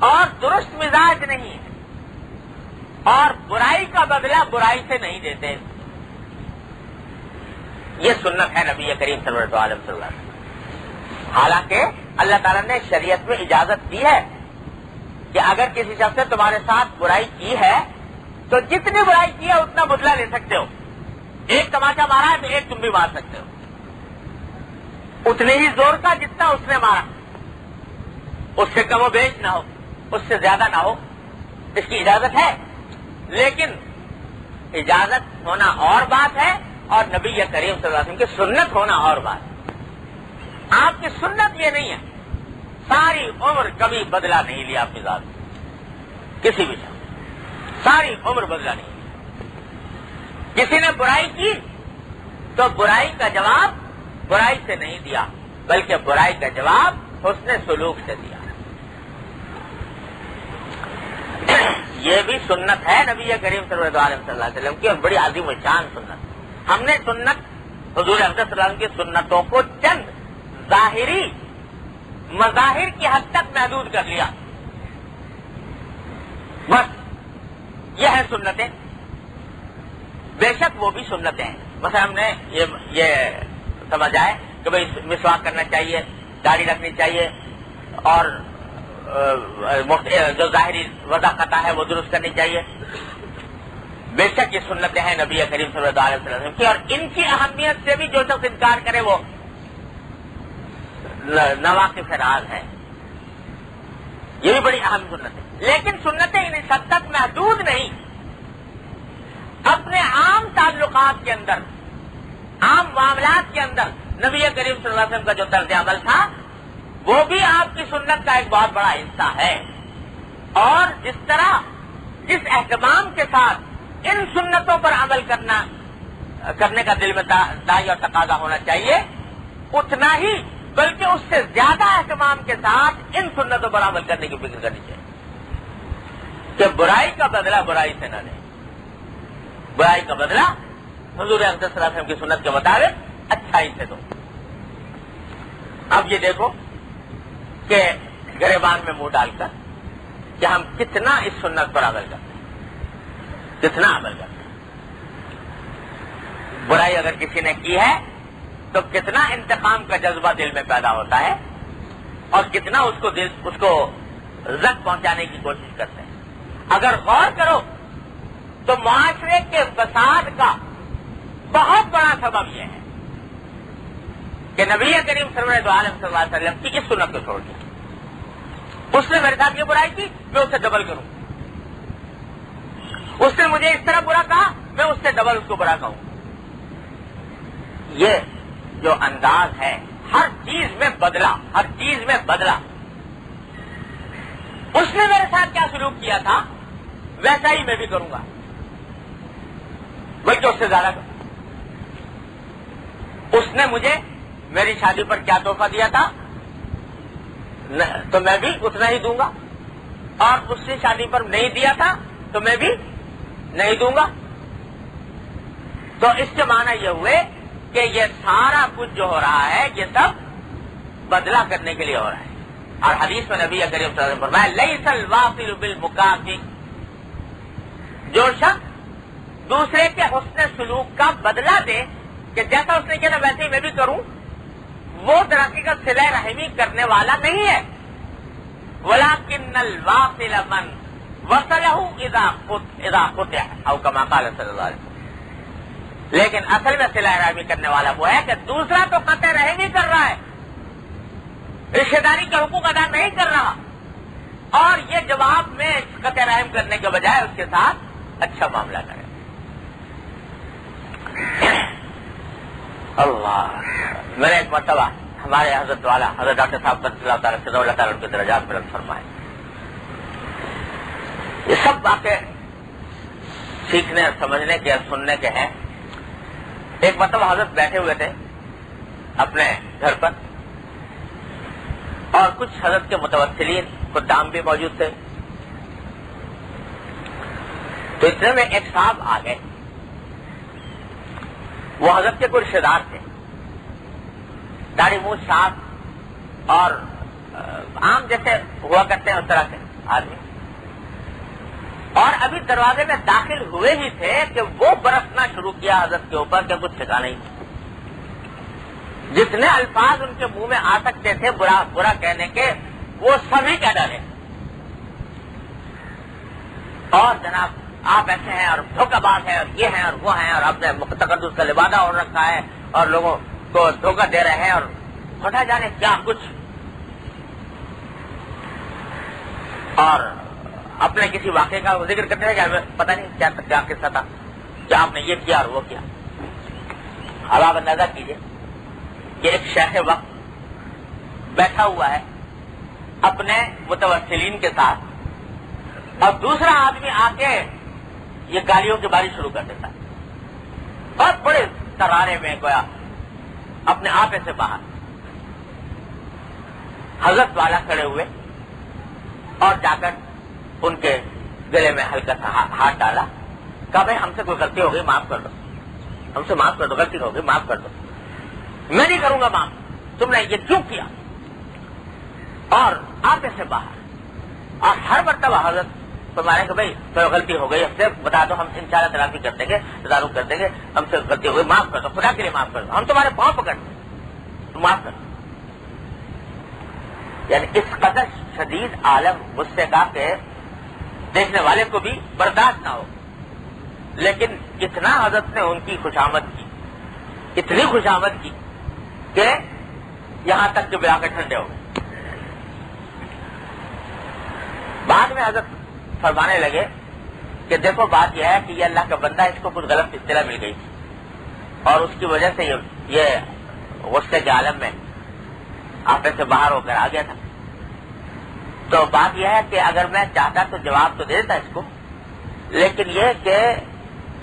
B: اور درست مزاج نہیں ہے، اور برائی کا بدلہ برائی سے نہیں دیتے۔ یہ سنت ہے نبی کریم صلی اللہ علیہ وسلم۔ حالانکہ اللہ تعالیٰ نے شریعت میں اجازت دی ہے کہ اگر کسی شخص نے تمہارے ساتھ برائی کی ہے تو جتنی برائی کی ہے اتنا بدلہ لے سکتے ہو۔ ایک تماچا مارا ہے تو ایک تم بھی مار سکتے ہو، اتنے ہی زور کا جتنا اس نے مارا، اس سے کم و بیش نہ ہو، اس سے زیادہ نہ ہو، اس کی اجازت ہے۔ لیکن اجازت ہونا اور بات ہے اور نبی کریم صلی اللہ علیہ وسلم کی سنت ہونا اور بات ہے۔ آپ کی سنت یہ نہیں ہے ساری عمر کبھی بدلہ نہیں لیا اپنی ذات سے، کسی بھی شخص ساری عمر بدلہ نہیں لیا۔ کسی نے برائی کی تو برائی کا جواب برائی سے نہیں دیا، بلکہ برائی کا جواب حسن سلوک سے دیا۔ یہ بھی سنت ہے نبی کریم صلی اللہ علیہ وسلم کی، اور بڑی عظیم و شان سنت۔ ہم نے سنت حضور اقدس صلی اللہ علیہ وسلم کی سنتوں کو چند ظاہری مظاہر کی حد تک محدود کر لیا، بس یہ ہے سنتیں۔ بے شک وہ بھی سنتیں ہیں، مثلا ہم نے یہ سمجھا ہے کہ بھئی مسواک کرنا چاہیے، داڑھی رکھنی چاہیے، اور جو ظاہری وضاحت ہے وہ درست کرنی چاہیے۔ بے شک یہ سنتیں ہیں نبی کریم صلی اللہ علیہ وسلم کی، اور ان کی اہمیت سے بھی جو شخص انکار کرے وہ نواقص راز ہے۔ یہ بھی بڑی اہم سنت ہے، لیکن سنتیں ان حد تک محدود نہیں۔ اپنے عام تعلقات کے اندر، عام معاملات کے اندر نبی کریم صلی اللہ علیہ وسلم کا جو طرز عمل تھا وہ بھی آپ کی سنت کا ایک بہت بڑا حصہ ہے، اور جس طرح جس اہتمام کے ساتھ ان سنتوں پر عمل کرنے کا دل میں داعی اور تقاضا ہونا چاہیے، اتنا ہی بلکہ اس سے زیادہ اہتمام کے ساتھ ان سنتوں پر عمل کرنے کی فکر کرنی چاہیے کہ برائی کا بدلہ برائی سے نہ لیں، برائی کا بدلہ حضور اقدس صلی اللہ علیہ وسلم کی سنت کے مطابق اچھائی سے دو۔ اب یہ دیکھو کہ گریبان میں منہ ڈال کر کہ ہم کتنا اس سنت پر عمل کرتے ہیں، کتنا عمل کرتے ہیں۔ برائی اگر کسی نے کی ہے تو کتنا انتقام کا جذبہ دل میں پیدا ہوتا ہے، اور کتنا اس کو زد پہنچانے کی کوشش کرتے ہیں۔ اگر غور کرو تو معاشرے کے فساد کا بہت بڑا سبب یہ ہے کہ نبی کریم صلی اللہ علیہ وسلم کی اس سنت کو چھوڑ دیا۔ اس نے میرے ساتھ یہ برائی کی، میں اس سے ڈبل کروں، اس نے مجھے اس طرح برا کہا، میں اس سے ڈبل اس کو برا کہوں۔ یہ جو انداز ہے ہر چیز میں بدلا، ہر چیز میں بدلا۔ اس نے میرے ساتھ کیا سلوک کیا تھا ویسا ہی میں بھی کروں گا، بلکہ اس سے زیادہ کروں۔ اس نے مجھے میری شادی پر کیا تحفہ دیا تھا تو میں بھی اتنا ہی دوں گا، اور اس نے شادی پر نہیں دیا تھا تو میں بھی نہیں دوں گا۔ تو اس کے معنی یہ ہوئے کہ یہ سارا کچھ جو ہو رہا ہے یہ سب بدلہ کرنے کے لیے ہو رہا ہے۔ اور حدیث میں نبی کریم صلی اللہ علیہ وسلم فرمایا لیس الواصل بالمکافئ، جو شخص دوسرے کے حسن سلوک کا بدلہ دے کہ جیسا اس نے کیا تھا ویسے ہی میں بھی کروں، وہ درحقیقت صلہ رحمی کرنے والا نہیں ہے۔ ولکن الواصل من وصلہ اذا قطع او کما قال صلی اللہ علیہ وسلم، لیکن اصل میں صلہ رحمی کرنے والا وہ ہے کہ دوسرا تو قطع رحمی کر رہا ہے، رشتہ داری کے حقوق ادا نہیں کر رہا، اور یہ جواب میں قطع رحم کرنے کے بجائے اس کے ساتھ اچھا معاملہ کرے۔ اللہ، میں نے ایک مرتبہ ہمارے حضرت والا حضرت ڈاکٹر صاحب قدس اللہ تعالیٰ سے اللہ تعالیٰ ان کے درجات بلند فرمائے، یہ سب باتیں سیکھنے اور سمجھنے کے اور سننے کے ہیں۔ ایک مرتبہ حضرت بیٹھے ہوئے تھے اپنے گھر پر اور کچھ حضرت کے متوسلین خدام بھی موجود تھے. تو اتنے میں ایک صاحب آ گئے. وہ حضرت کے کوئی رشتے دار تھے, داڑھی مونچھ صاحب اور عام جیسے ہوا کرتے ہیں اس طرح سے آدمی, اور ابھی دروازے میں داخل ہوئے ہی تھے کہ وہ برسنا شروع کیا حضرت کے اوپر کہ کچھ ٹھکانا نہیں. جتنے الفاظ ان کے منہ میں آ سکتے تھے برا برا کہنے کے, وہ سبھی کہہ ڈالے. اور جناب آپ ایسے ہیں اور دھوکہ باز ہیں اور یہ ہیں اور وہ ہیں اور آپ نے تقدس کا لبادہ اوڑھ رکھا ہے اور لوگوں کو دھوکہ دے رہے ہیں اور خدا جانے کیا کچھ. اور اپنے کسی واقعے کا ذکر کرتے ہیں کہ ہمیں پتہ نہیں کیا قصہ تھا, کیا آپ نے یہ کیا اور وہ کیا. اب آپ اندازہ کیجئے کہ ایک شیخ وقت بیٹھا ہوا ہے اپنے متوسلین کے ساتھ, اور دوسرا آدمی آ کے یہ گالیوں کی بارش شروع کر دیتا ہے بہت بڑے ترارے میں گویا اپنے آپے سے باہر. حضرت والا کھڑے ہوئے اور جا کر ان کے گلے میں ہلکا سا ہاتھ ڈالا, کہا بھائی ہم سے کوئی غلطی ہو گئی معاف کر دو, ہم سے معاف کر دو, غلطی ہو گئی معاف کر دو, میں نہیں کروں گا معاف, تم نے یہ کیوں کیا. اور آپے سے باہر. اور ہر مرتبہ حضرت فرمایا کہ بھائی کوئی غلطی ہو گئی ہم سے بتا دو, ہم انشاءاللہ تلافی کر دیں گے, تدارک کر دیں گے, ہم سے غلطی ہو گئی معاف کر دو, خدا کے لیے معاف کر دو, ہم تمہارے پاؤں پکڑتے ہیں, تم معاف کر دو. یعنی اس قدر شدید عالم غصے کا کہ دیکھنے والے کو بھی برداشت نہ ہو. لیکن اتنا حضرت نے ان کی خوشامد کی, اتنی خوشامد کی کہ یہاں تک کہ بلا کے ٹھنڈے ہو گئے. بعد میں حضرت فرمانے لگے کہ دیکھو بات یہ ہے کہ یہ اللہ کا بندہ, اس کو کچھ غلط اطلاع مل گئی تھی اور اس کی وجہ سے یہ غصے کے عالم میں آپے سے باہر ہو کر آ گیا تھا. تو بات یہ ہے کہ اگر میں چاہتا تو جواب تو دے دیتا اس کو, لیکن یہ کہ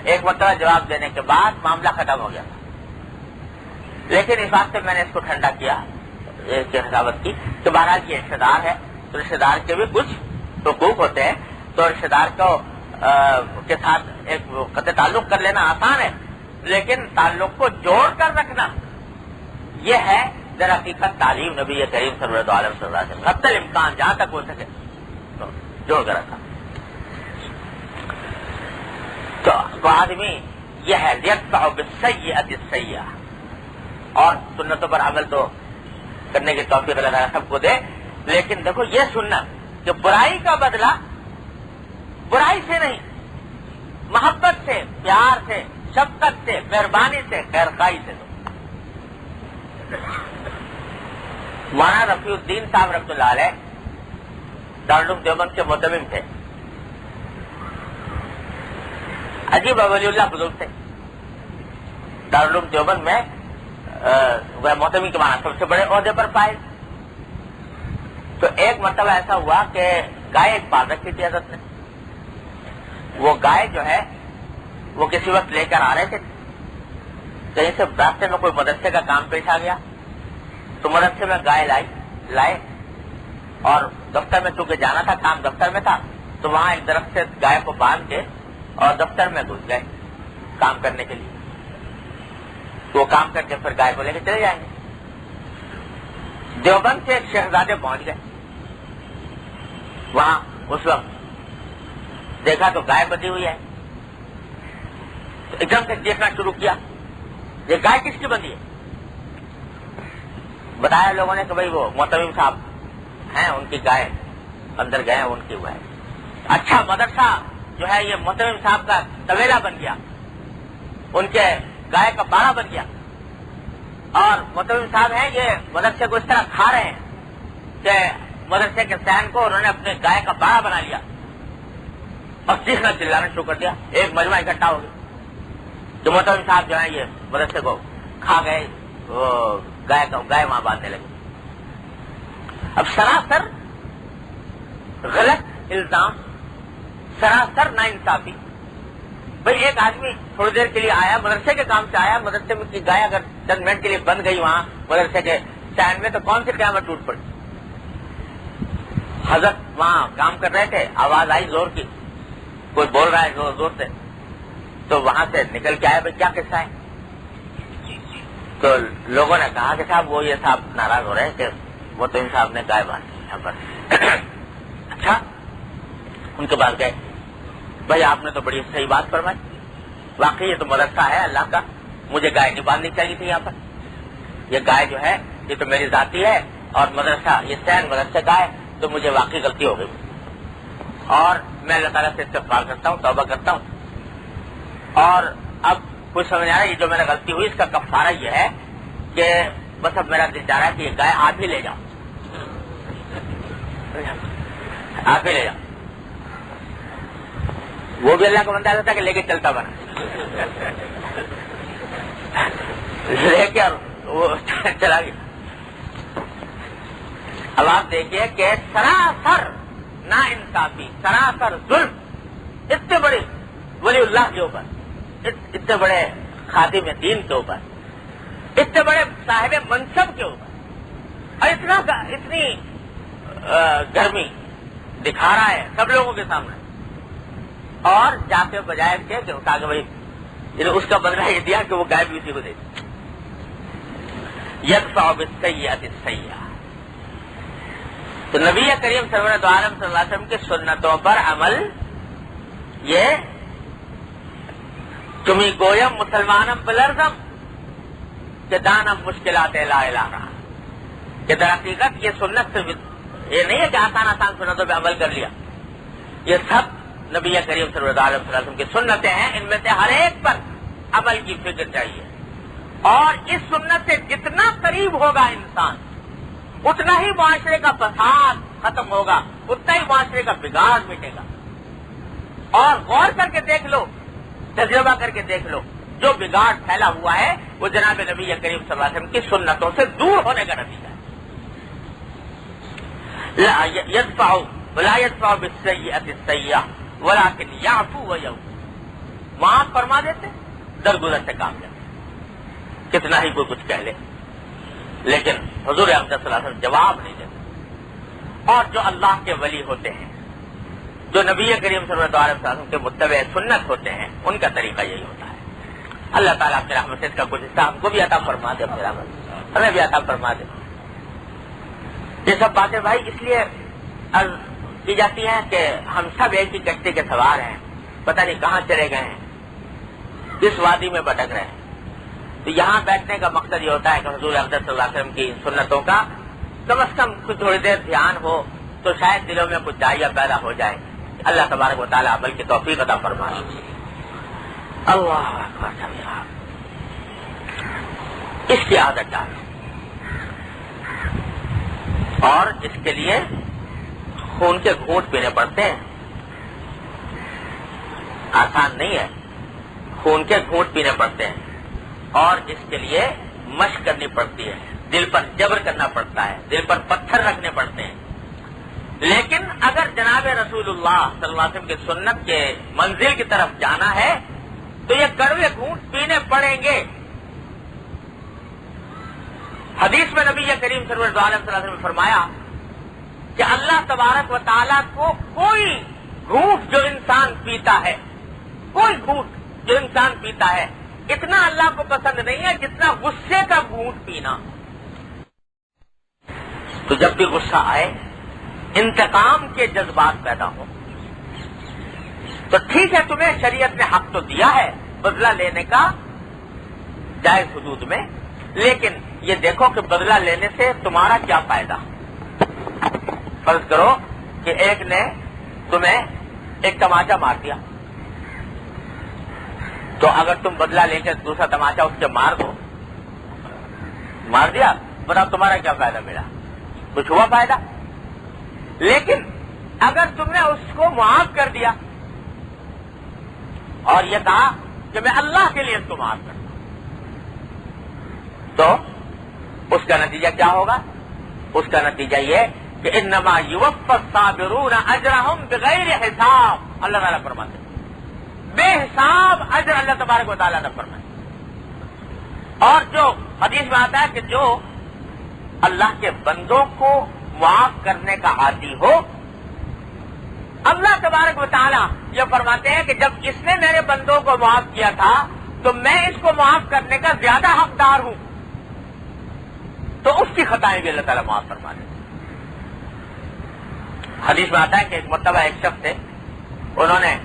B: ایک مرتبہ جواب دینے کے بعد معاملہ ختم ہو گیا تھا. لیکن اس بات سے میں نے اس کو ٹھنڈا کیا, حسابت کی کہ بہرحال یہ رشتے دار ہے تو رشتے دار کے بھی کچھ حقوق ہوتے ہیں, تو رشتے دار کو کے ساتھ ایک قطع تعلق کر لینا آسان ہے, لیکن تعلق کو جوڑ کر رکھنا یہ ہے در حقیقت تعلیم نبی کریم صلی اللہ علیہ وسلم. حتی الامکان جہاں تک ہو سکے تو جوڑ کر رکھا. تو آدمی یہ ہے یقطع بالسیئۃ السیئہ, اور سنتوں پر عمل تو کرنے کی توفیق اللہ تعالیٰ سب کو دے. لیکن دیکھو یہ سنت کہ برائی کا بدلہ برائی سے نہیں, محبت سے, پیار سے, شفقت سے, مہربانی سے, خیرخواہی سے دو. مولانا رفیع الدین صاحب رحمۃ اللہ علیہ دارالعلوم دیوبند کے متمم تھے, عجیب ولی اللہ بزرگ تھے. دارالعلوم دیوبند میں متمم کے معنی سب سے بڑے عہدے پر پائے. تو ایک مرتبہ ایسا ہوا کہ گائے ایک پال رکھی تھی حضرت نے. وہ گائے جو ہے وہ کسی وقت لے کر آ رہے تھے, کہیں سے راستے میں کوئی مدرسے کا کام پیش آ گیا تو مدرسے میں گائے لائے اور دفتر میں چونکہ جانا تھا, کام دفتر میں تھا, تو وہاں ایک درخت سے گائے کو باندھ کے اور دفتر میں گھس گئے کام کرنے کے لیے. تو وہ کام کر کے پھر گائے کو لے کے چلے جائیں گے. دیوبند سے ایک شہزادے پہنچ گئے وہاں. اس وقت دیکھا تو گائے بندھی ہوئی ہے, تو ایک دم سے دیکھنا شروع کیا یہ گائے کس کی بندھی ہے. بتایا لوگوں نے کہ بھائی وہ متمم صاحب ہیں, ان کی گائے اندر گئے ہیں, ان کی وہ ہے. اچھا مدرسہ جو ہے یہ متمم صاحب کا طویلا بن گیا, ان کے گائے کا باڑہ بن گیا, اور متمم صاحب ہیں یہ مدرسے کو اس طرح کھا رہے ہیں کہ مدرسے کے سین کو انہوں نے اپنے گائے کا باڑہ بنا لیا اور چیخنا چلانا شروع کر دیا. ایک مجمع اکٹھا ہو گیا. جو متمم صاحب جو ہے یہ مدرسے کو کھا گئے, وہ گائے وہاں باندھنے لگے. اب سراسر غلط الزام, سراسر ناانصافی, بھئی ایک آدمی تھوڑی دیر کے لیے آیا، مدرسے کے کام سے آیا، مدرسے میں کی گائے اگر چند منٹ کے لیے بند گئی وہاں مدرسے کے سائن میں تو کون سی قیامت ٹوٹ پڑی؟ حضرت وہاں کام کر رہے تھے، آواز آئی زور کی، کوئی بول رہا ہے زور زور سے، تو وہاں سے نکل کے آیا بھائی کیا قصہ ہے؟ تو لوگوں نے کہا کہ صاحب وہ یہ صاحب ناراض ہو رہے ہیں کہ وہ تو ان صاحب نے گائے باندھی یہاں پر۔ اچھا، ان کے پاس گئے، بھائی آپ نے تو بڑی صحیح بات فرمائی، واقعی یہ تو مدرسہ ہے اللہ کا، مجھے گائے نہیں باندھنی چاہیے تھی یہاں پر، یہ گائے جو ہے یہ تو میری ذاتی ہے اور مدرسہ یہ سین مدرسے کا ہے، تو مجھے واقعی غلطی ہو گئی اور میں اللہ تعالیٰ سے استغفار کرتا ہوں، توبہ کرتا ہوں، اور اب کچھ سمجھ آ رہا ہے یہ جو میں نے غلطی ہوئی اس کا کفارہ یہ ہے کہ بس اب میرا دل چاہ رہا ہے کہ یہ گائے آپ ہی لے جاؤ، آپ ہی لے جاؤ۔ وہ بھی اللہ کا بندہ تھا کہ لے کے چلتا بنا، لے کے وہ چلا گیا۔ اب آپ دیکھیے کہ سراسر نا انصافی، سراسر ظلم، اتنے بڑے ولی اللہ کے اوپر، اتنے بڑے خادم دین کے اوپر، اتنے بڑے صاحب منصب کے اوپر، اور اتنی گرمی دکھا رہا ہے سب لوگوں کے سامنے، اور جا کے بجائے کہ کہا کہ بھائی اس کا بدلہ یہ دیا کہ وہ گائے بھی اسی کو دے دی۔ یدفع بالسیئۃ السیئۃ، تو نبی کریم سرورت عالم صلی اللہ علیہ وسلم کی سنتوں پر عمل، یہ تمہیں گویم مسلمانم بلرزم کہ دانم مشکلات لا الہ، کہ در حقیقت یہ سنت سے یہ نہیں ہے کہ آسان آسان سنتوں پہ عمل کر لیا، یہ سب نبی کریم سرورت عالم صلی اللہ علیہ وسلم کی سنتیں ہیں، ان میں سے ہر ایک پر عمل کی فکر چاہیے، اور اس سنت سے جتنا قریب ہوگا انسان اتنا ہی معاشرے کا فساد ختم ہوگا، اتنا ہی معاشرے کا بگاڑ مٹے گا۔ اور غور کر کے دیکھ لو، تجربہ کر کے دیکھ لو، جو بگاڑ پھیلا ہوا ہے وہ جناب نبی کریم صلی اللہ علیہ وسلم کی سنتوں سے دور ہونے کا نتیجہ ہے۔ لا يدفع بالسیئۃ السیئۃ ولکن یعفو ویغفر، معاف فرما دیتے، درگزر سے کام لیتے، کتنا ہی کوئی کچھ کہہ لے لیکن حضور اقدس صلی اللہ علیہ وسلم جواب نہیں دیتے۔ اور جو اللہ کے ولی ہوتے ہیں، جو نبی کریم صلی اللہ علیہ وسلم کے متبع سنت ہوتے ہیں، ان کا طریقہ یہی ہوتا ہے۔ اللہ تعالیٰ اپنے رحمت سے اس کا کچھ حصہ ہم کو بھی عطا فرما دے، اپنے رحمت ہمیں بھی عطا فرما دے۔ یہ سب باتیں بھائی اس لیے عرض کی جاتی ہیں کہ ہم سب ایک ہی کشتی کے سوار ہیں، پتہ نہیں کہاں چلے گئے ہیں، کس وادی میں بھٹک رہے ہیں۔ تو یہاں بیٹھنے کا مقصد یہ ہوتا ہے کہ حضور اقدس صلی اللہ علیہ وسلم کی سنتوں کا کم از کم کچھ تھوڑی دیر دھیان ہو تو شاید دلوں میں کچھ داعیہ پیدا ہو جائے۔ اللہ تبارک و تعالیٰ عمل کی توفیق عطا فرمائے۔ اللہ اکبر کبیرہ، اس کی عادت ڈالو، اور اس کے لیے خون کے گھونٹ پینے پڑتے ہیں، آسان نہیں ہے، خون کے گھونٹ پینے پڑتے ہیں، اور اس کے لیے مشق کرنی پڑتی ہے، دل پر جبر کرنا پڑتا ہے، دل پر پتھر رکھنے پڑتے ہیں۔ لیکن اگر جناب رسول اللہ صلی اللہ علیہ وسلم کی سنت کے منزل کی طرف جانا ہے تو یہ کڑوے گھونٹ پینے پڑیں گے۔ حدیث میں نبی کریم صلی اللہ علیہ وسلم نے فرمایا کہ اللہ تبارک و تعالیٰ کو کوئی گھونٹ جو انسان پیتا ہے، کوئی گھونٹ جو انسان پیتا ہے، اتنا اللہ کو پسند نہیں ہے جتنا غصے کا گھونٹ پینا۔ تو جب بھی غصہ آئے، انتقام کے جذبات پیدا ہو تو ٹھیک ہے، تمہیں شریعت نے حق تو دیا ہے بدلہ لینے کا جائز حدود میں، لیکن یہ دیکھو کہ بدلہ لینے سے تمہارا کیا فائدہ۔ فرض کرو کہ ایک نے تمہیں ایک تماچا مار دیا، تو اگر تم بدلہ لے کے دوسرا تماچا اس کے مار دو، مار دیا، بتاؤ تمہارا کیا فائدہ ملا؟ کچھ ہوا فائدہ؟ لیکن اگر تم نے اس کو معاف کر دیا اور یہ کہا کہ میں اللہ کے لیے اس کو معاف کرتا ہوں، تو اس کا نتیجہ کیا ہوگا؟ اس کا نتیجہ یہ کہ انما یوفی الصابرون اجرهم بغیر حساب، اللہ تعالیٰ فرماتے ہیں بے حساب اجر اللہ تبارک و تعالیٰ نے فرمائے. اور جو حدیث میں آتا ہے کہ جو اللہ کے بندوں کو معاف کرنے کا عادی ہو، اللہ تبارک و تعالیٰ یہ فرماتے ہیں کہ جب اس نے میرے بندوں کو معاف کیا تھا تو میں اس کو معاف کرنے کا زیادہ حقدار ہوں، تو اس کی خطائیں بھی اللہ تعالیٰ معاف فرما دیتے. حدیث میں آتا ہے کہ ایک مرتبہ ایک شخص تھے، انہوں نے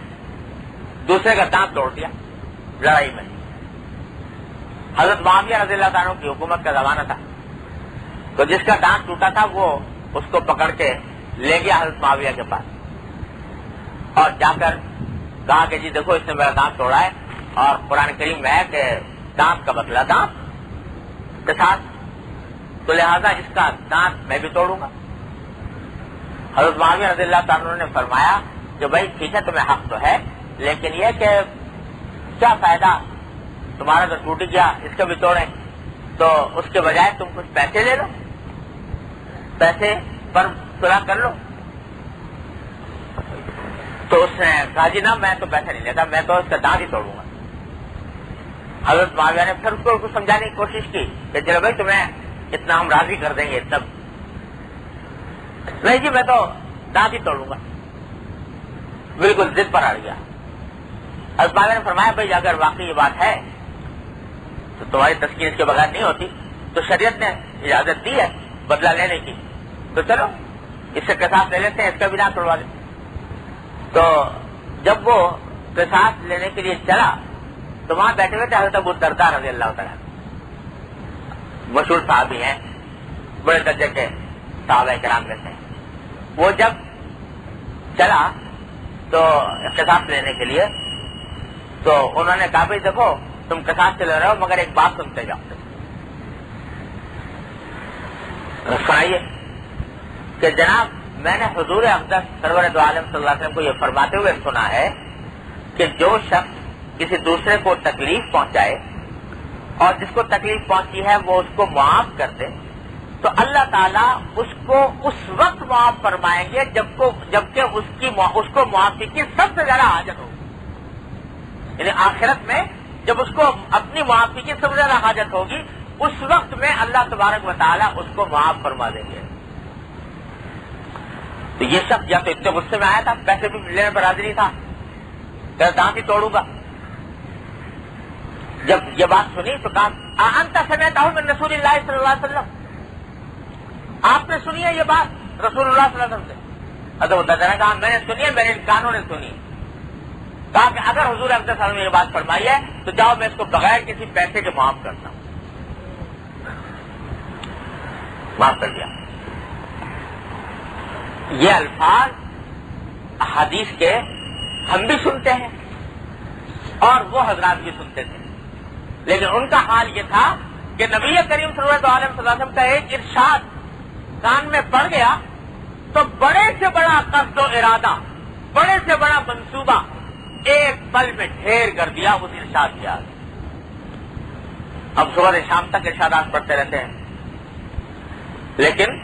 B: دوسرے کا دانت توڑ دیا لڑائی میں. حضرت معاویہ رضی اللہ عنہ کی حکومت کا زمانہ تھا، تو جس کا دانت ٹوٹا تھا وہ اس کو پکڑ کے لے گیا حضرت معاویہ کے پاس اور جا کر کہا کہ جی دیکھو اس نے میرا دانت توڑا ہے، اور قرآن کریم میں ہے کہ دانت کا بدلہ دانت کے ساتھ، تو لہذا اس کا دانت میں بھی توڑوں گا. حضرت معاویہ رضی اللہ عنہ نے فرمایا کہ بھائی ٹھیک ہے تمہیں حق تو ہے، لیکن یہ کہ کیا فائدہ، تمہارا تو ٹوٹ گیا، اس کا بھی توڑیں، تو اس کے بجائے تم کچھ پیسے لے لو، پیسے پر صلح کر لو. تو اس نے کہا جی نہ میں تو پیسہ نہیں لیتا، میں تو اس کا دانت ہی توڑوں گا. حضرت معاویہ نے پھر اس کو سمجھانے کی کوشش کی کہ چلو بھائی تمہیں اتنا ہم راضی کر دیں گے، تب نہیں جی میں تو دانت ہی توڑوں گا، بالکل ضد پر اڑ گیا. حضرت معاویہ نے فرمایا بھائی اگر واقعی یہ بات ہے تو تمہاری تسکین اس کے بغیر نہیں ہوتی، تو شریعت نے اجازت دی ہے بدلہ لینے کی، تو چلو اس سے قصاص لے لیتے ہیں، اس کا بھی دانت توڑوا دیں. تو جب وہ قصاص لینے کے لیے چلا تو وہاں بیٹھے ہوئے تھے حضرت ابو الدرداء رضی اللہ تعالیٰ، مشہور صحابی ہیں، بڑے درجے کے صحابہ کرام میں سے. وہ جب چلا تو قصاص لینے کے لیے تو انہوں نے کہا بھائی دیکھو تم قصاص سے لے رہے ہو مگر ایک بات سنتے جاؤ. سنائیے کہ جناب میں نے حضور اقدس سرور دو عالم صلی اللہ علیہ وسلم کو یہ فرماتے ہوئے سنا ہے کہ جو شخص کسی دوسرے کو تکلیف پہنچائے اور جس کو تکلیف پہنچی ہے وہ اس کو معاف کر دے تو اللہ تعالیٰ اس کو اس وقت معاف فرمائیں گے جبکہ اس کو معافی کی سب سے زیادہ حاجت ہوگی. یعنی آخرت میں جب اس کو اپنی معافی کی سب سے زیادہ حاجت ہوگی اس وقت میں اللہ تبارک و تعالیٰ اس کو معاف فرما دیں گے. تو یہ سب یا تو اتنے غصے میں آیا تھا، پیسے بھی لینے پر راضی نہیں تھا، کہ دانت ہی توڑوں گا. جب یہ بات سنی تو کہا انت سمعتہ من رسول اللہ صلی اللہ علیہ وسلم، آپ نے سنی ہے یہ بات رسول اللہ صلی اللہ علیہ وسلم سے؟ حضرت نے کہا میں نے سنی ہے، میرے ان کانوں نے سنی. کہا کہ اگر حضور اقدس صلی اللہ علیہ وسلم نے یہ بات فرمائی ہے تو جاؤ میں اس کو بغیر کسی پیسے کے معاف کرتا ہوں. معاف کر دیا. یہ الفاظ حدیث کے ہم بھی سنتے ہیں اور وہ حضرات بھی سنتے تھے، لیکن ان کا حال یہ تھا کہ نبی کریم صلی اللہ علیہ وسلم کا ایک ارشاد کان میں پڑ گیا تو بڑے سے بڑا قصد و ارادہ، بڑے سے بڑا منصوبہ ایک پل میں ڈھیر کر دیا اس ارشاد کے آگے. اب صبح سے شام تک ارشادات پڑھتے رہتے ہیں لیکن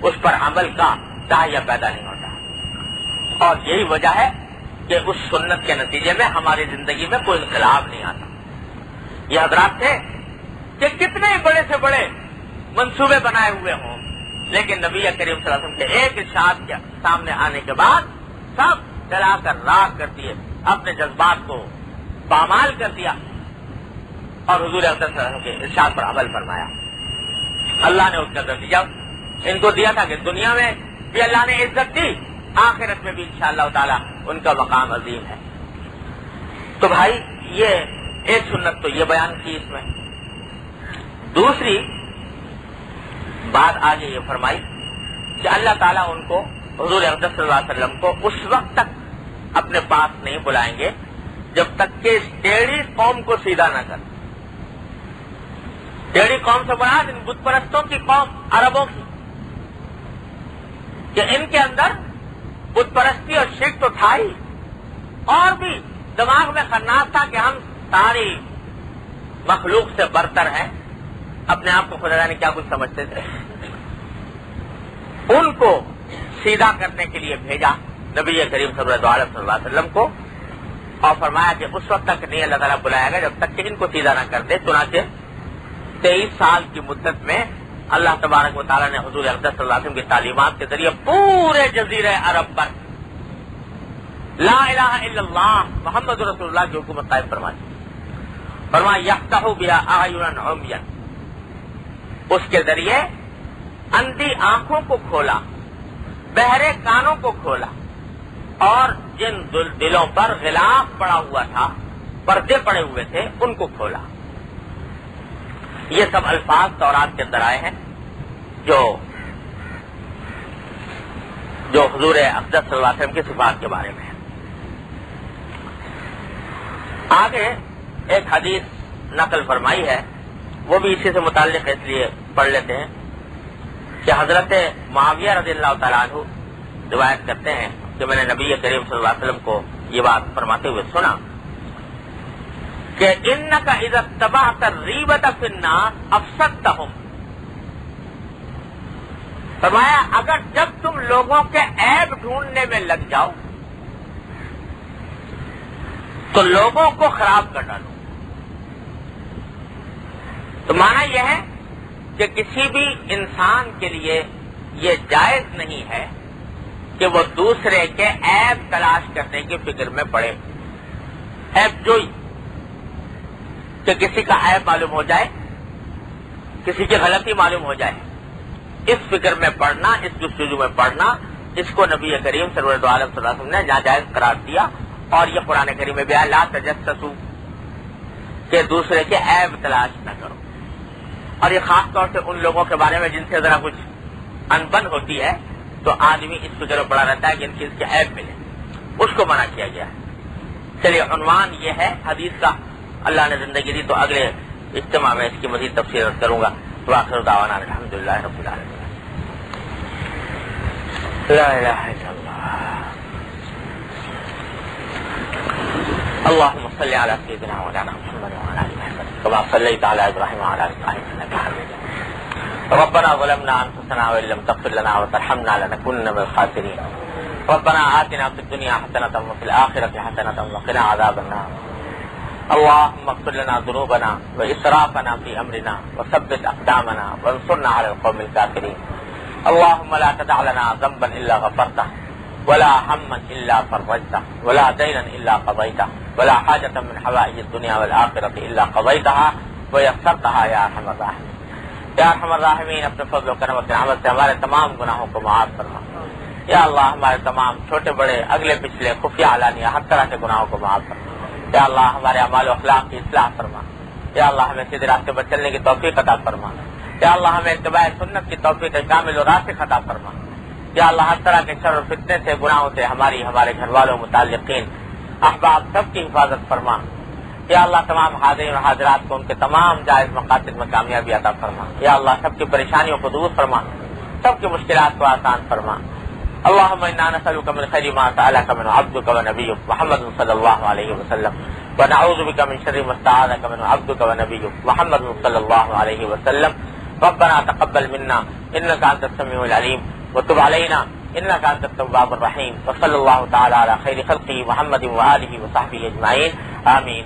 B: اس پر عمل کا داعیہ پیدا نہیں ہوتا، اور یہی وجہ ہے کہ اس سنت کے نتیجے میں ہماری زندگی میں کوئی انقلاب نہیں آتا. یہ حضرات تھے کہ کتنے بڑے سے بڑے منصوبے بنائے ہوئے ہوں لیکن نبی کریم صلی اللہ علیہ وسلم کے ایک ارشاد کے سامنے آنے کے بعد سب جلا کر راکھ کر دیے، اپنے جذبات کو پامال کر دیا اور حضور اقدس صلی اللہ علیہ وسلم کے ارشاد پر عمل فرمایا. اللہ نے اس کا نتیجہ ان کو دیا تھا کہ دنیا میں بھی اللہ نے عزت دی، آخرت میں بھی انشاءاللہ تعالی ان کا مقام عظیم ہے. تو بھائی یہ ایک سنت تو یہ بیان کی اس میں. دوسری بات آگے یہ فرمائی کہ اللہ تعالیٰ ان کو حضور اقدس صلی اللہ علیہ وسلم کو اس وقت تک اپنے پاس نہیں بلائیں گے جب تک کہ اس ٹیڑھی قوم کو سیدھا نہ کر. ٹیڑھی قوم سے مراد ان بت پرستوں کی قوم عربوں کی، کہ ان کے اندر بت پرستی اور شرک تو تھا ہی، اور بھی دماغ میں خناس تھا کہ ہم ساری مخلوق سے برتر ہیں، اپنے آپ کو خدا نے کیا کچھ سمجھتے تھے. ان کو سیدھا کرنے کے لیے بھیجا نبی کریم صلی اللہ علیہ وسلم کو اور فرمایا کہ اس وقت تک نہیں اللہ تعالیٰ بلائے گا جب تک کہ ان کو سیدھا نہ کر دے. چنانچہ 23 سال کی مدت میں اللہ تبارک و تعالیٰ نے حضور اقدس صلی اللہ علیہ وسلم کی تعلیمات کے ذریعے پورے جزیرہ عرب پر لا الہ الا اللہ محمد رسول اللہ کی حکومت قائم فرما دی. فرمایا یفتح بها اعینا عمیا، اس کے ذریعے اندھی آنکھوں کو کھولا، بہرے کانوں کو کھولا، اور جن دلوں پر غلاف پڑا ہوا تھا، پردے پڑے ہوئے تھے، ان کو کھولا. یہ سب الفاظ تورات کے اندر آئے ہیں جو حضور اقدس صلی اللہ علیہ وسلم کی صفات کے بارے میں ہے. آگے ایک حدیث نقل فرمائی ہے، وہ بھی اسی سے متعلق اس لیے پڑھ لیتے ہیں کہ حضرت معاویہ رضی اللہ تعالیٰ عنہ روایت کرتے ہیں کہ میں نے نبی کریم صلی اللہ علیہ وسلم کو یہ بات فرماتے ہوئے سنا کہ انک اذا اتبعت الریبۃ فی الناس افسدتہم. فرمایا اگر جب تم لوگوں کے عیب ڈھونڈنے میں لگ جاؤ تو لوگوں کو خراب کر ڈالو. تو معنی یہ ہے کہ کسی بھی انسان کے لیے یہ جائز نہیں ہے کہ وہ دوسرے کے عیب تلاش کرنے کی فکر میں پڑے. عیب جوئی، کہ کسی کا عیب معلوم ہو جائے، کسی کی غلطی معلوم ہو جائے، اس فکر میں پڑنا، اس جستجو میں پڑنا، اس کو نبی کریم سرور عالم صلی اللہ علیہ وسلم نے ناجائز قرار دیا. اور یہ قرآن کریم میں بھی ہے لا تجسسوا، کہ دوسرے کے عیب تلاش نہ کرو. اور یہ خاص طور سے ان لوگوں کے بارے میں جن سے ذرا کچھ انبن ہوتی ہے تو آدمی اس فکر میں پڑا رہتا ہے کہ ان کی اس کے عیب ملے، اس کو منع کیا گیا ہے. چلیے عنوان یہ ہے حدیث کا. اللہ نے زندگی دی تو اگلے اجتماع میں اس کی مزید تفصیل کروں گا. وآخر دعوانا الحمدللہ رب العالمین. لا الہ الا اللہ. اللهم صل على سيدنا مولانا محمد وعلى ال محمد كما صليت على ابراهيم وعلى ال ابراهيم انك حميد مجيد. ربنا ظلمنا انفسنا وان لم تغفر لنا وترحمنا لنكونن من الخاسرين. ربنا آتنا في الدنيا حسنة وفي الآخرة حسنة وقنا عذاب النار. اللهم اغفر لنا ذنوبنا وإسرافنا في أمرنا وثبت أقدامنا وانصرنا على القوم الكافرين. اللهم لا تدع لنا ذنبا إلا غفرته ولا هما إلا فرجته ولا دينا إلا قضيته ولا حاجة من حوائج الدنيا والآخرة إلا قضيتها ويسرتها يا أرحم الراحمين. یا ارحم الراحمین اپنے فضل و کرم و رحمت سے ہمارے تمام گناہوں کو معاف فرما. یا اللہ ہمارے تمام چھوٹے بڑے اگلے پچھلے خفیہ علانیہ ہر طرح کے گناہوں کو معاف فرما. یا اللہ ہمارے اعمال و اخلاق کی اصلاح فرما. یا اللہ ہمیں سیدھے راستے پر چلنے کی توفیق عطا فرما. یا اللہ ہمیں اتباع سنت کی توفیق کامل و راسخ عطا فرما. یا اللہ ہر طرح کے شر و فتنے سے گناہوں سے ہمارے گھر والوں متعلقین احباب سب کی حفاظت فرما. یا اللہ تمام حاضرین و حاضرات کو ان کے تمام جائز مقاصد میں کامیابی عطا فرما. یا اللہ سب کی پریشانیوں کو دور فرما، سب کی مشکلات کو آسان فرما. اللهم انا نسألك من خير ما سألك من عبدك ونبيك محمد صلى الله عليه وسلم ونعوذ بك من شر ما استعاذك من عبدك ونبيك محمد صلى الله عليه وسلم. ربنا تقبل منا انك انت السميع العليم وتب علينا انك انت التواب الرحيم. وصلى الله تعالى على خير خلقه محمد وآله وصحبه اجمعين. آمين.